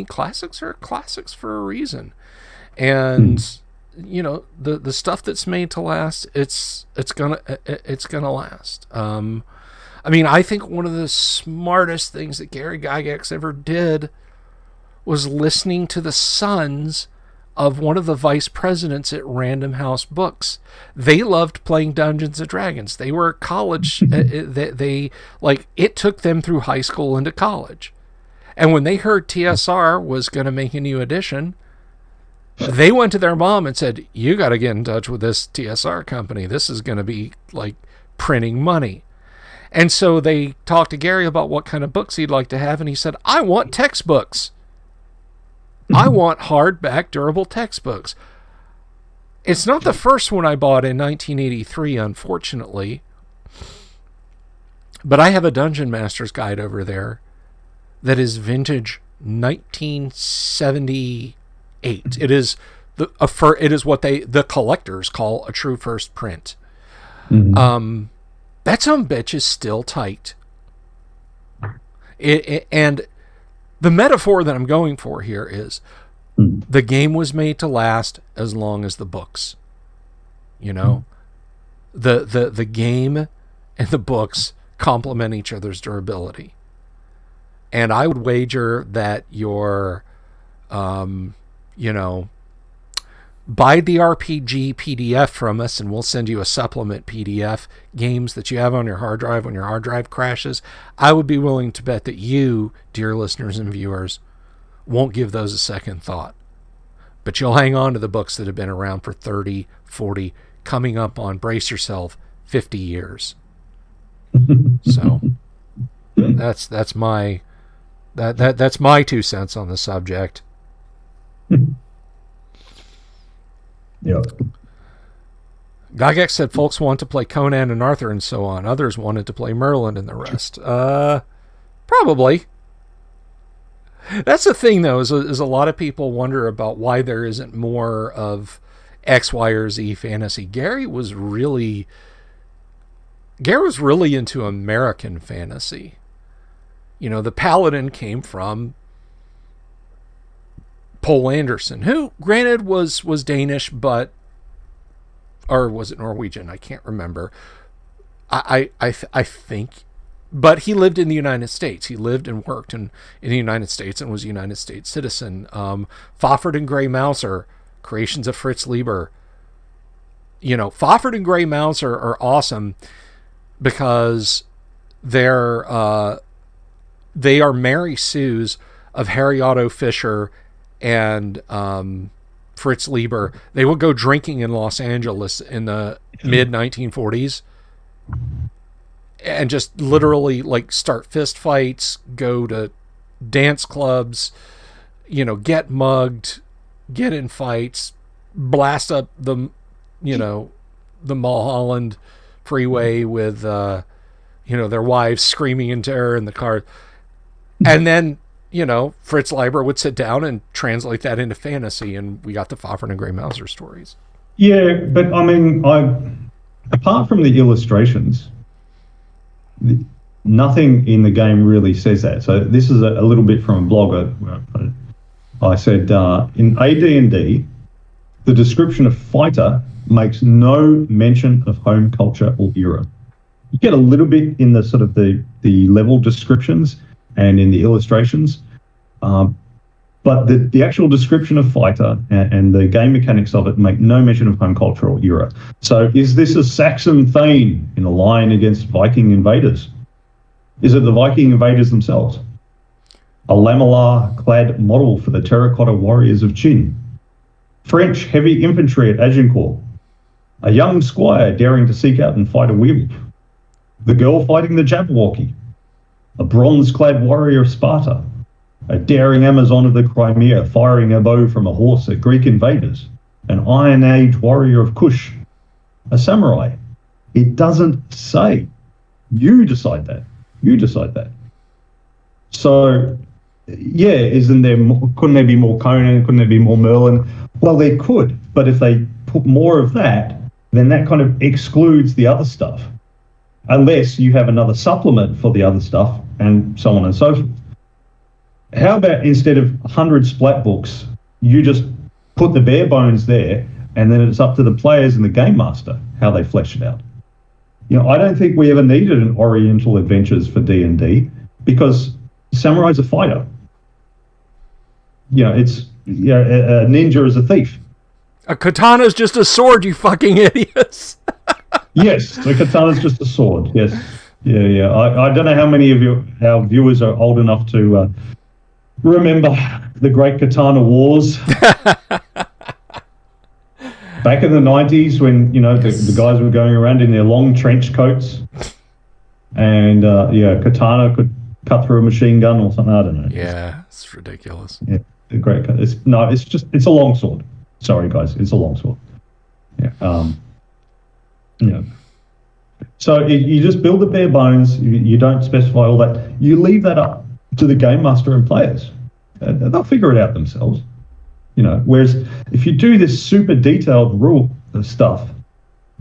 classics are classics for a reason, and the stuff that's made to last, it's gonna last. I think one of the smartest things that Gary Gygax ever did was listening to the sons of one of the vice presidents at Random House Books. They loved playing Dungeons and Dragons. They were college. It took them through high school into college. And when they heard TSR was going to make a new edition, they went to their mom and said, "You got to get in touch with this TSR company. This is going to be like printing money." And so they talked to Gary about what kind of books he'd like to have. And he said, "I want textbooks. I want hardback, durable textbooks." It's not the first one I bought in 1983, unfortunately. But I have a Dungeon Master's Guide over there that is vintage 1978. It is it is what the collectors call a true first print. Mm-hmm. That sumbitch is still tight. And the metaphor that I'm going for here is the game was made to last as long as the books. You know, the game and the books complement each other's durability. And I would wager that your, you know, buy the RPG PDF from us and we'll send you a supplement PDF, games that you have on your hard drive when your hard drive crashes. I would be willing to bet that you, dear listeners and viewers, won't give those a second thought. But you'll hang on to the books that have been around for 30, 40, coming up on, brace yourself, 50 years. So that's my 2 cents on the subject. Yeah. Gygax said folks want to play Conan and Arthur and so on. Others wanted to play Merlin and the rest. Probably. That's the thing, though, is a lot of people wonder about why there isn't more of X, Y, or Z fantasy. Gary was really into American fantasy. You know, the Paladin came from Poul Anderson, who, granted, was Danish, but, or was it Norwegian? I can't remember. I think, but he lived in the United States. He lived and worked in the United States and was a United States citizen. Fafhrd and Grey Mouser, creations of Fritz Lieber. You know, Fafhrd and Grey Mouser are awesome because they are Mary Sues of Harry Otto Fisher and Fritz Lieber. They would go drinking in Los Angeles in the mid 1940s and just literally like start fist fights, go to dance clubs, you know, get mugged, get in fights, blast up the, you know, the Mulholland freeway with, you know, their wives screaming in terror in the car. And then, you know, Fritz Leiber would sit down and translate that into fantasy, and we got the Fafhrd and Grey Mouser stories. Yeah, but I mean, apart from the illustrations, nothing in the game really says that. So this is a little bit from a blog. I said in AD&D, the description of fighter makes no mention of home culture or era. You get a little bit in the sort of the level descriptions and in the illustrations, but the actual description of fighter and the game mechanics of it make no mention of home culture or era. So is this a Saxon Thane in a line against Viking invaders? Is it the Viking invaders themselves? A lamellar-clad model for the terracotta warriors of Chin? French heavy infantry at Agincourt? A young squire daring to seek out and fight a werewolf? The girl fighting the Jabberwocky? A bronze-clad warrior of Sparta? A daring Amazon of the Crimea firing a bow from a horse at Greek invaders? An Iron Age warrior of Kush? A samurai? It doesn't say. You decide that. You decide that. So, yeah, couldn't there be more Conan? Couldn't there be more Merlin? Well, there could, but if they put more of that, then that kind of excludes the other stuff. Unless you have another supplement for the other stuff and so on and so forth. How about instead of 100 splat books, you just put the bare bones there and then it's up to the players and the game master how they flesh it out. You know, I don't think we ever needed an Oriental Adventures for D&D because samurai's a fighter. You know, it's, you know, a ninja is a thief. A katana's just a sword, you fucking idiots. Yes, the katana's just a sword. Yes, yeah. I don't know how many of our viewers are old enough to remember the Great Katana Wars back in the 90s when, you know, the guys were going around in their long trench coats, and katana could cut through a machine gun or something. I don't know. Yeah, it's ridiculous. Yeah, the great. It's a long sword. Sorry, guys, it's a long sword. Yeah. So you just build the bare bones. You don't specify all that. You leave that up to the game master and players. They'll figure it out themselves. Whereas if you do this super detailed rule stuff,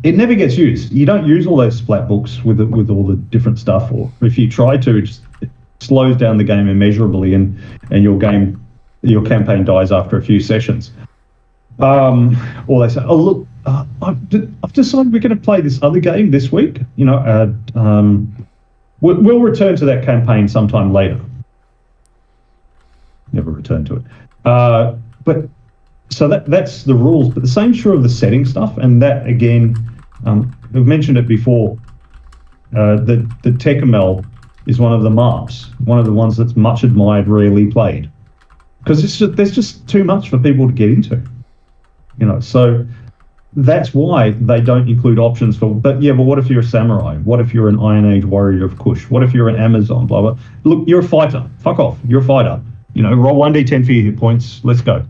it never gets used. You don't use all those splat books with all the different stuff, or if you try to, it slows down the game immeasurably, and your campaign dies after a few sessions. Or they say, "Oh look, I've decided we're going to play this other game this week. We'll return to that campaign sometime later." Never return to it. But so that's the rules. But the same's true of the setting stuff, and that again, we've mentioned it before. The Tecumel is one of the maps, one of the ones that's much admired, rarely played, because there's just too much for people to get into. So that's why they don't include options for. But what if you're a samurai? What if you're an Iron Age warrior of Kush? What if you're an Amazon? Blah blah. Look, you're a fighter. Fuck off. You're a fighter. Roll 1d10 for your hit points. Let's go.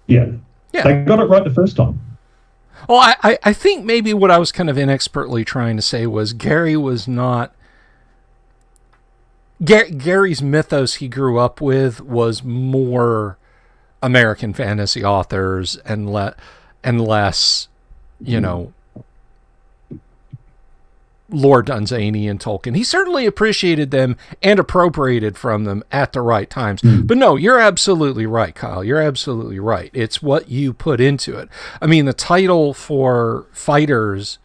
Yeah. They got it right the first time. Well, I think maybe what I was kind of inexpertly trying to say was Gary was not. Gary's mythos he grew up with was more American fantasy authors and less, Lord Dunsany and Tolkien. He certainly appreciated them and appropriated from them at the right times. But no, you're absolutely right, Kyle. You're absolutely right. It's what you put into it. I mean, the title for fighters,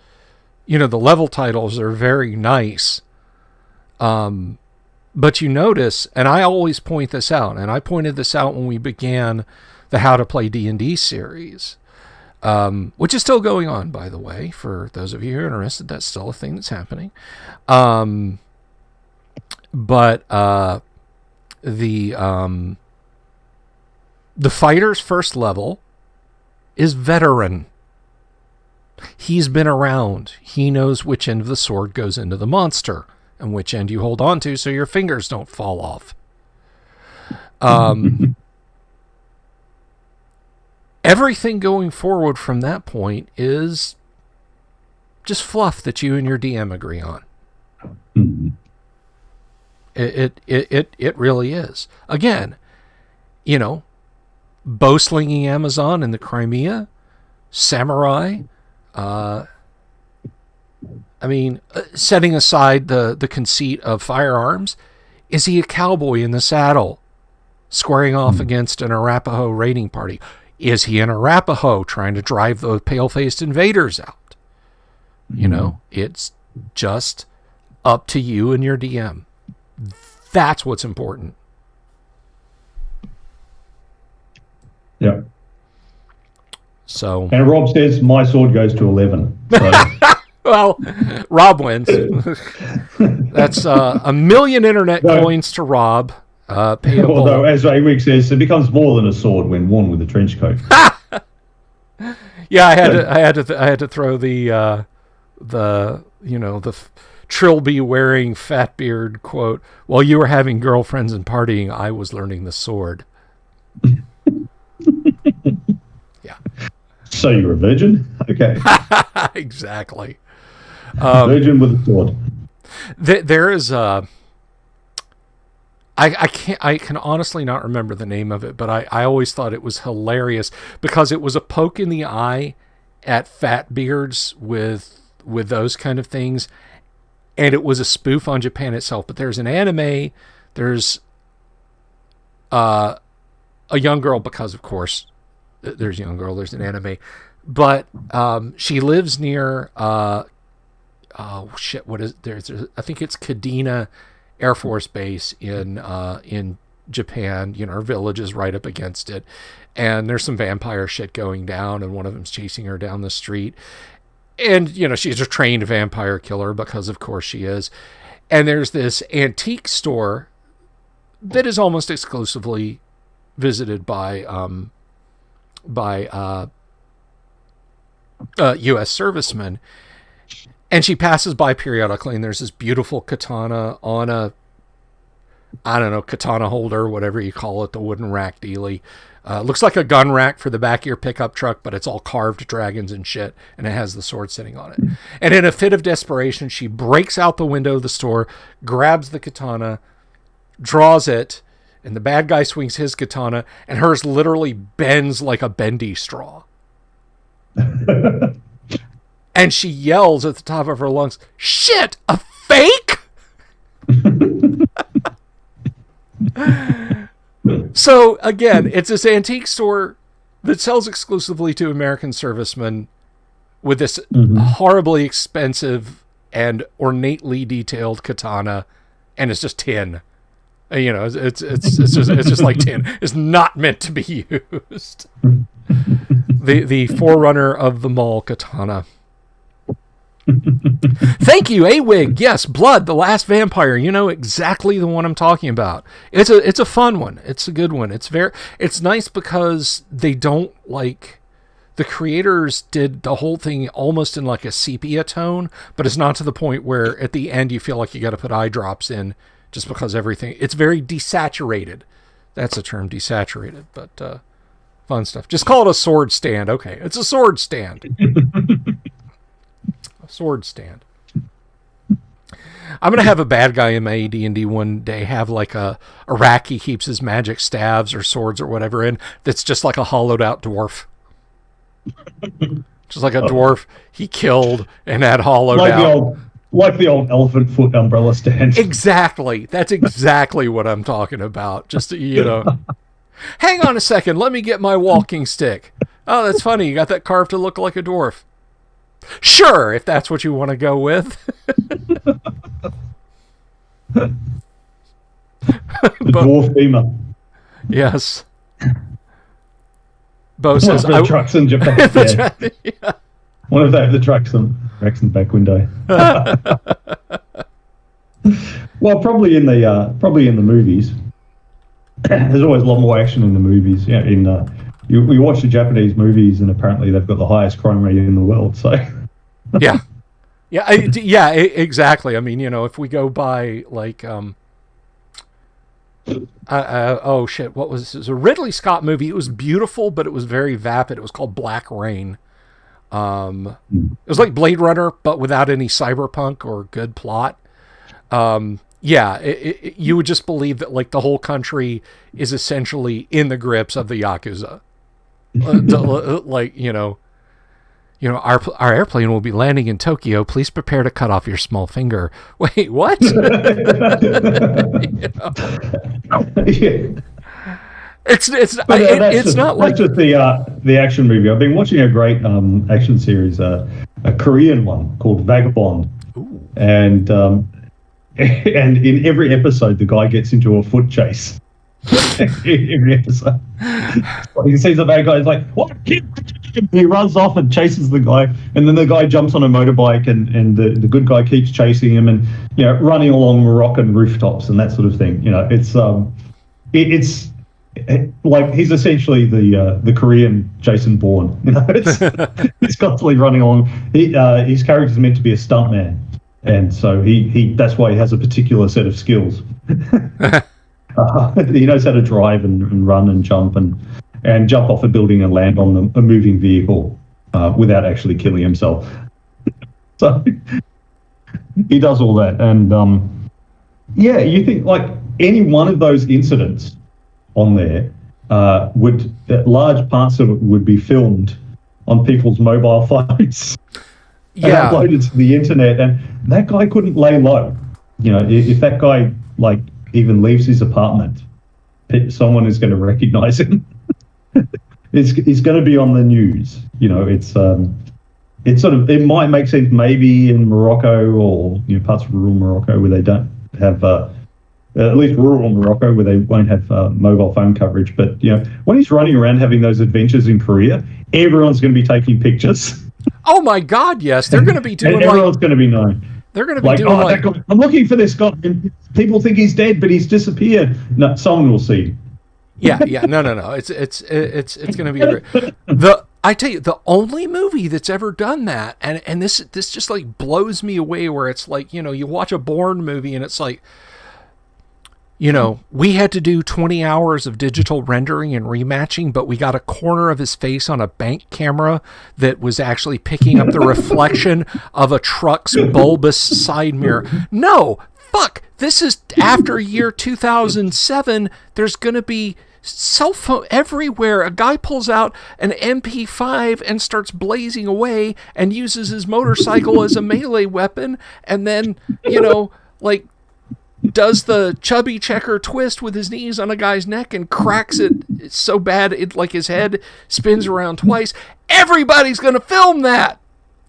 the level titles are very nice. But you notice, and I always point this out, and I pointed this out when we began the How to Play D&D series, which is still going on, by the way, for those of you who are interested. That's still a thing that's happening. But the fighter's first level is veteran. He's been around. He knows which end of the sword goes into the monster and which end you hold on to so your fingers don't fall off. Everything going forward from that point is just fluff that you and your DM agree on. It really is. Again, bow-slinging Amazon in the Crimea, samurai, setting aside the conceit of firearms, is he a cowboy in the saddle, squaring off against an Arapaho raiding party? Is he an Arapaho trying to drive those pale-faced invaders out? It's just up to you and your DM. That's what's important. Yeah. So. And Rob says my sword goes to 11. So. Well, Rob wins. That's a million internet coins to Rob. Payable. Although, as Ray says, it becomes more than a sword when worn with a trench coat. Yeah, I had to throw the Trilby wearing fat beard quote. While you were having girlfriends and partying, I was learning the sword. Yeah. So you're a virgin? Okay. Exactly. Virgin with a sword. There is a. I can honestly not remember the name of it, but I always thought it was hilarious because it was a poke in the eye at fat beards with those kind of things, and it was a spoof on Japan itself. But there's an anime, there's a young girl, because of course there's a young girl, there's an anime, but she lives near I think it's Kadena Air Force Base in Japan. Her village is right up against it, and there's some vampire shit going down, and one of them's chasing her down the street, and she's a trained vampire killer because of course she is. And there's this antique store that is almost exclusively visited by U.S. servicemen. And she passes by periodically, and there's this beautiful katana on a, katana holder, whatever you call it, the wooden rack dealy. Looks like a gun rack for the back of your pickup truck, but it's all carved dragons and shit, and it has the sword sitting on it. And in a fit of desperation, she breaks out the window of the store, grabs the katana, draws it, and the bad guy swings his katana, and hers literally bends like a bendy straw. And she yells at the top of her lungs, "Shit, a fake?" So, again, it's this antique store that sells exclusively to American servicemen with this horribly expensive and ornately detailed katana, and it's just tin. You know, it's just like tin. It's not meant to be used. The forerunner of the mall katana. Thank you, A-Wig. Yes, Blood, the Last Vampire. You know exactly the one I'm talking about. It's a fun one. It's a good one. It's nice because they don't like, the creators did the whole thing almost in like a sepia tone, but it's not to the point where at the end you feel like you got to put eye drops in just because everything, it's very desaturated. That's a term, desaturated, but fun stuff. Just call it a sword stand. Okay, it's a sword stand. Sword stand. I'm going to have a bad guy in my AD&D one day have like a rack he keeps his magic staves or swords or whatever in that's just like a hollowed out dwarf. Just like a dwarf he killed and had hollowed out. Like the old elephant foot umbrella stand. Exactly. That's exactly what I'm talking about. Just, you know. Hang on a second. Let me get my walking stick. Oh, that's funny. You got that carved to look like a dwarf. Sure, if that's what you want to go with. The dwarf beamer. Yes. Bo says, the trucks in Japan. Yeah. One of the trucks and racks in the back window. Well, probably in the movies. There's always a lot more action in the movies. Yeah, we watch the Japanese movies, and apparently they've got the highest crime rate in the world. So, exactly. I mean, you know, if we go by like, oh shit, what was this? It was a Ridley Scott movie. It was beautiful, but it was very vapid. It was called Black Rain. It was like Blade Runner, but without any cyberpunk or good plot. You would just believe that like the whole country is essentially in the grips of the Yakuza. Like, you know, our airplane will be landing in Tokyo. Please prepare to cut off your small finger. Wait, what? You know? Yeah. It's not like just the action movie. I've been watching a great action series, a Korean one called Vagabond. Ooh. And in every episode the guy gets into a foot chase. Every episode. He sees a bad guy, he's like, "What? He runs off and chases the guy, and then the guy jumps on a motorbike, and the good guy keeps chasing him, and you know, running along Moroccan rooftops and that sort of thing. You know, it's like he's essentially the Korean Jason Bourne. You know, he's constantly running along. His character's meant to be a stuntman, and so he that's why he has a particular set of skills. He knows how to drive and run and jump off a building and land on a moving vehicle without actually killing himself. So he does all that, and you think like any one of those incidents on there large parts of it would be filmed on people's mobile phones and uploaded to the internet, and that guy couldn't lay low. You know, if that guy like even leaves his apartment, someone is going to recognize him. He's going to be on the news. You know, it's sort of, it might make sense maybe in Morocco or, you know, parts of rural Morocco where they don't have at least rural Morocco where they won't have mobile phone coverage. But you know, when he's running around having those adventures in Korea, everyone's going to be taking pictures. Oh my God, yes, they're going to be doing. And everyone's going to be known. They're going to be doing like, I'm looking for this guy, and people think he's dead, but he's disappeared. No, someone will see. No. It's going to be great. I tell you, the only movie that's ever done that, and this just like blows me away. Where it's like, you know, you watch a Bourne movie, and it's like, You know, we had to do 20 hours of digital rendering and rematching, but we got a corner of his face on a bank camera that was actually picking up the reflection of a truck's bulbous side mirror. No, fuck. This is after year 2007. There's going to be cell phone everywhere. A guy pulls out an MP5 and starts blazing away and uses his motorcycle as a melee weapon. And then, you know, like, does the chubby checker twist with his knees on a guy's neck and cracks it so bad it like his head spins around twice. Everybody's going to film that.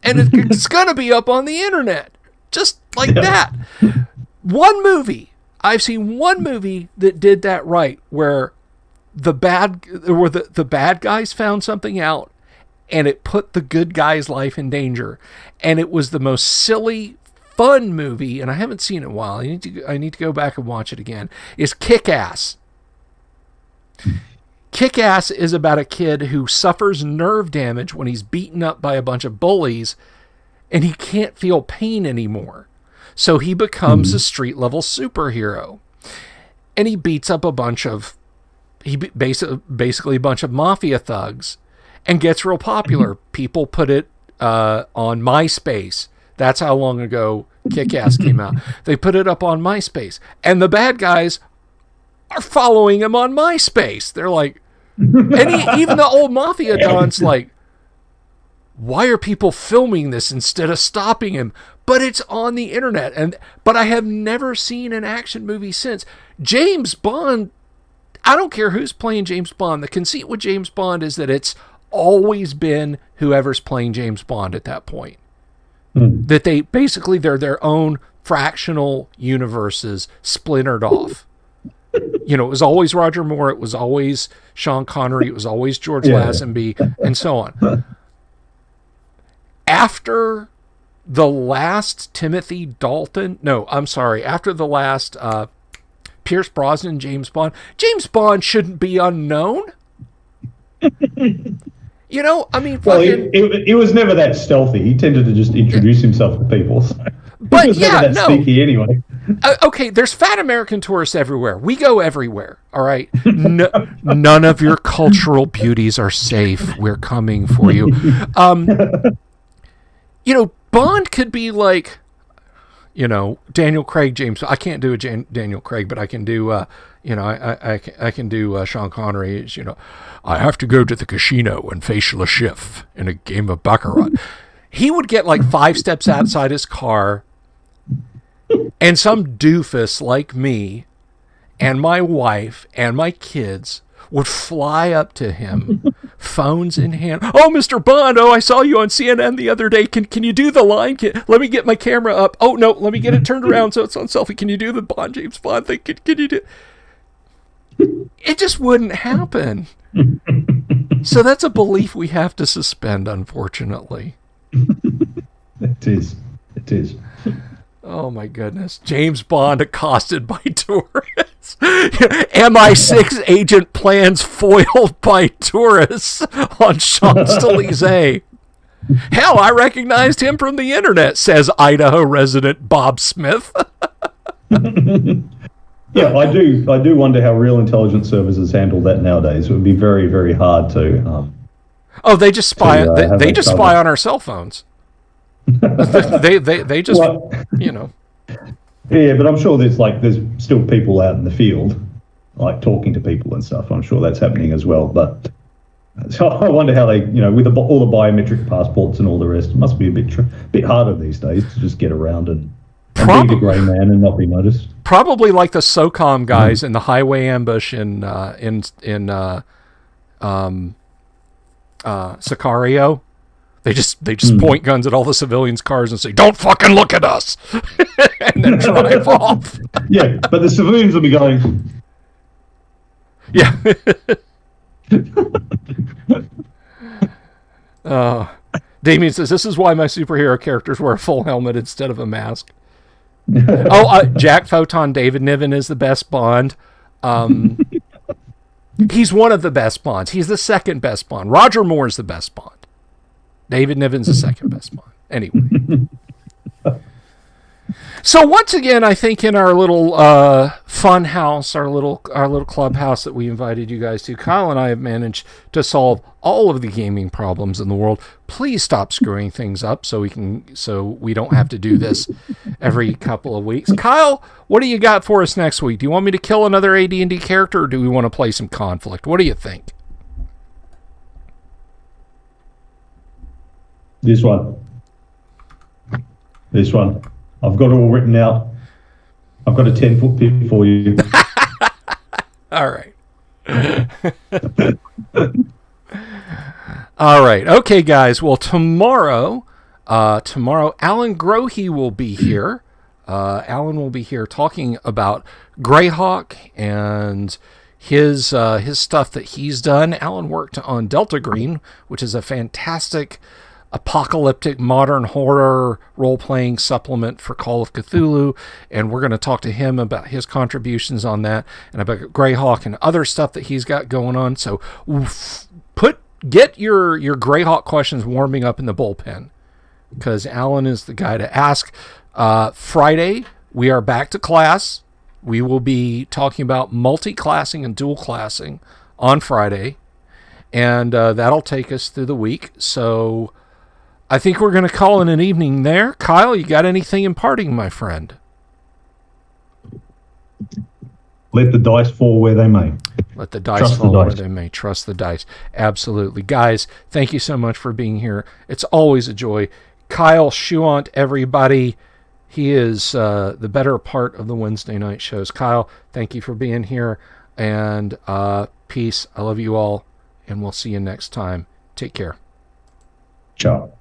And it's going to be up on the internet. Just like that. One movie. I've seen one movie that did that right, where the bad guys found something out and it put the good guy's life in danger. And it was the most silly, fun movie, and I haven't seen it in a while. I need to go back and watch it again. Is Kick-Ass. Kick-Ass is about a kid who suffers nerve damage when he's beaten up by a bunch of bullies, and he can't feel pain anymore. So he becomes a street-level superhero. And he beats up basically a bunch of mafia thugs and gets real popular. People put it on MySpace. That's how long ago Kick-Ass came out. They put it up on MySpace. And the bad guys are following him on MySpace. They're like, and even the old mafia don's like, why are people filming this instead of stopping him? But it's on the internet. But I have never seen an action movie since. James Bond, I don't care who's playing James Bond. The conceit with James Bond is that it's always been whoever's playing James Bond at that point. That they're their own fractional universes splintered off. You know, it was always Roger Moore, it was always Sean Connery, it was always George Lazenby, and so on. After the last after the last Pierce Brosnan James Bond shouldn't be unknown. You know, I mean, well, it was never that stealthy. He tended to just introduce himself to people. So but he was never that sneaky anyway. Okay, there's fat American tourists everywhere. We go everywhere, all right? None of your cultural beauties are safe. We're coming for you. You know, Bond could be like, you know, Daniel Craig, James. I can't do a Daniel Craig, but I can do, you know, I can do Sean Connery. You know, I have to go to the casino and face Le Chiffre in a game of baccarat. He would get like 5 steps outside his car, and some doofus like me and my wife and my kids would fly up to him, phones in hand. Oh, Mr. Bond, I saw you on CNN the other day. Can you do the line? Let me get my camera up. Oh, no, let me get it turned around so it's on selfie. Can you do the James Bond thing? Can you do... It just wouldn't happen. So that's a belief we have to suspend, unfortunately. It is. Oh, my goodness. James Bond accosted by tourists. MI6 agent plans foiled by tourists on Champs-Élysées. Hell, I recognized him from the internet, says Idaho resident Bob Smith. Yeah, I do wonder how real intelligence services handle that nowadays. It would be very, very hard to... they just spy. They just spy on our cell phones. they just, you know. Yeah, but I'm sure there's still people out in the field, like talking to people and stuff. I'm sure that's happening as well. But so I wonder how they, you know, with all the biometric passports and all the rest, it must be a bit harder these days to just get around and be the grey man and not be noticed. Probably like the SOCOM guys in the highway ambush in Sicario. They just point guns at all the civilians' cars and say, "Don't fucking look at us," and then drive off. Yeah, but the civilians will be going. Yeah. Damien says, "This is why my superhero characters wear a full helmet instead of a mask." Jack Photon David Niven is the best Bond. He's one of the best Bonds. He's the second best Bond. Roger Moore's the best Bond. David Niven's the second best Bond. Anyway. So once again, I think in our little fun house, our little clubhouse that we invited you guys to, Kyle and I have managed to solve all of the gaming problems in the world. Please stop screwing things up so we don't have to do this every couple of weeks. Kyle, what do you got for us next week? Do you want me to kill another AD&D character, or do we want to play some conflict? What do you think? This one. I've got it all written out. I've got a 10-foot pit for you. All right. All right. Okay, guys. Well, tomorrow, Alan Grohe will be here. Alan will be here talking about Greyhawk and his stuff that he's done. Alan worked on Delta Green, which is a fantastic apocalyptic modern horror role-playing supplement for Call of Cthulhu, and we're going to talk to him about his contributions on that and about Greyhawk and other stuff that he's got going on. So get your Greyhawk questions warming up in the bullpen, because Alan is the guy to ask. Friday, we are back to class. We will be talking about multi-classing and dual classing on Friday, and that'll take us through the week. So I think we're going to call it an evening there. Kyle, you got anything imparting, my friend? Let the dice fall where they may. Let the dice fall where they may. Trust the dice. Absolutely. Guys, thank you so much for being here. It's always a joy. Kyle Schuant, everybody. He is the better part of the Wednesday night shows. Kyle, thank you for being here. And peace. I love you all. And we'll see you next time. Take care. Ciao.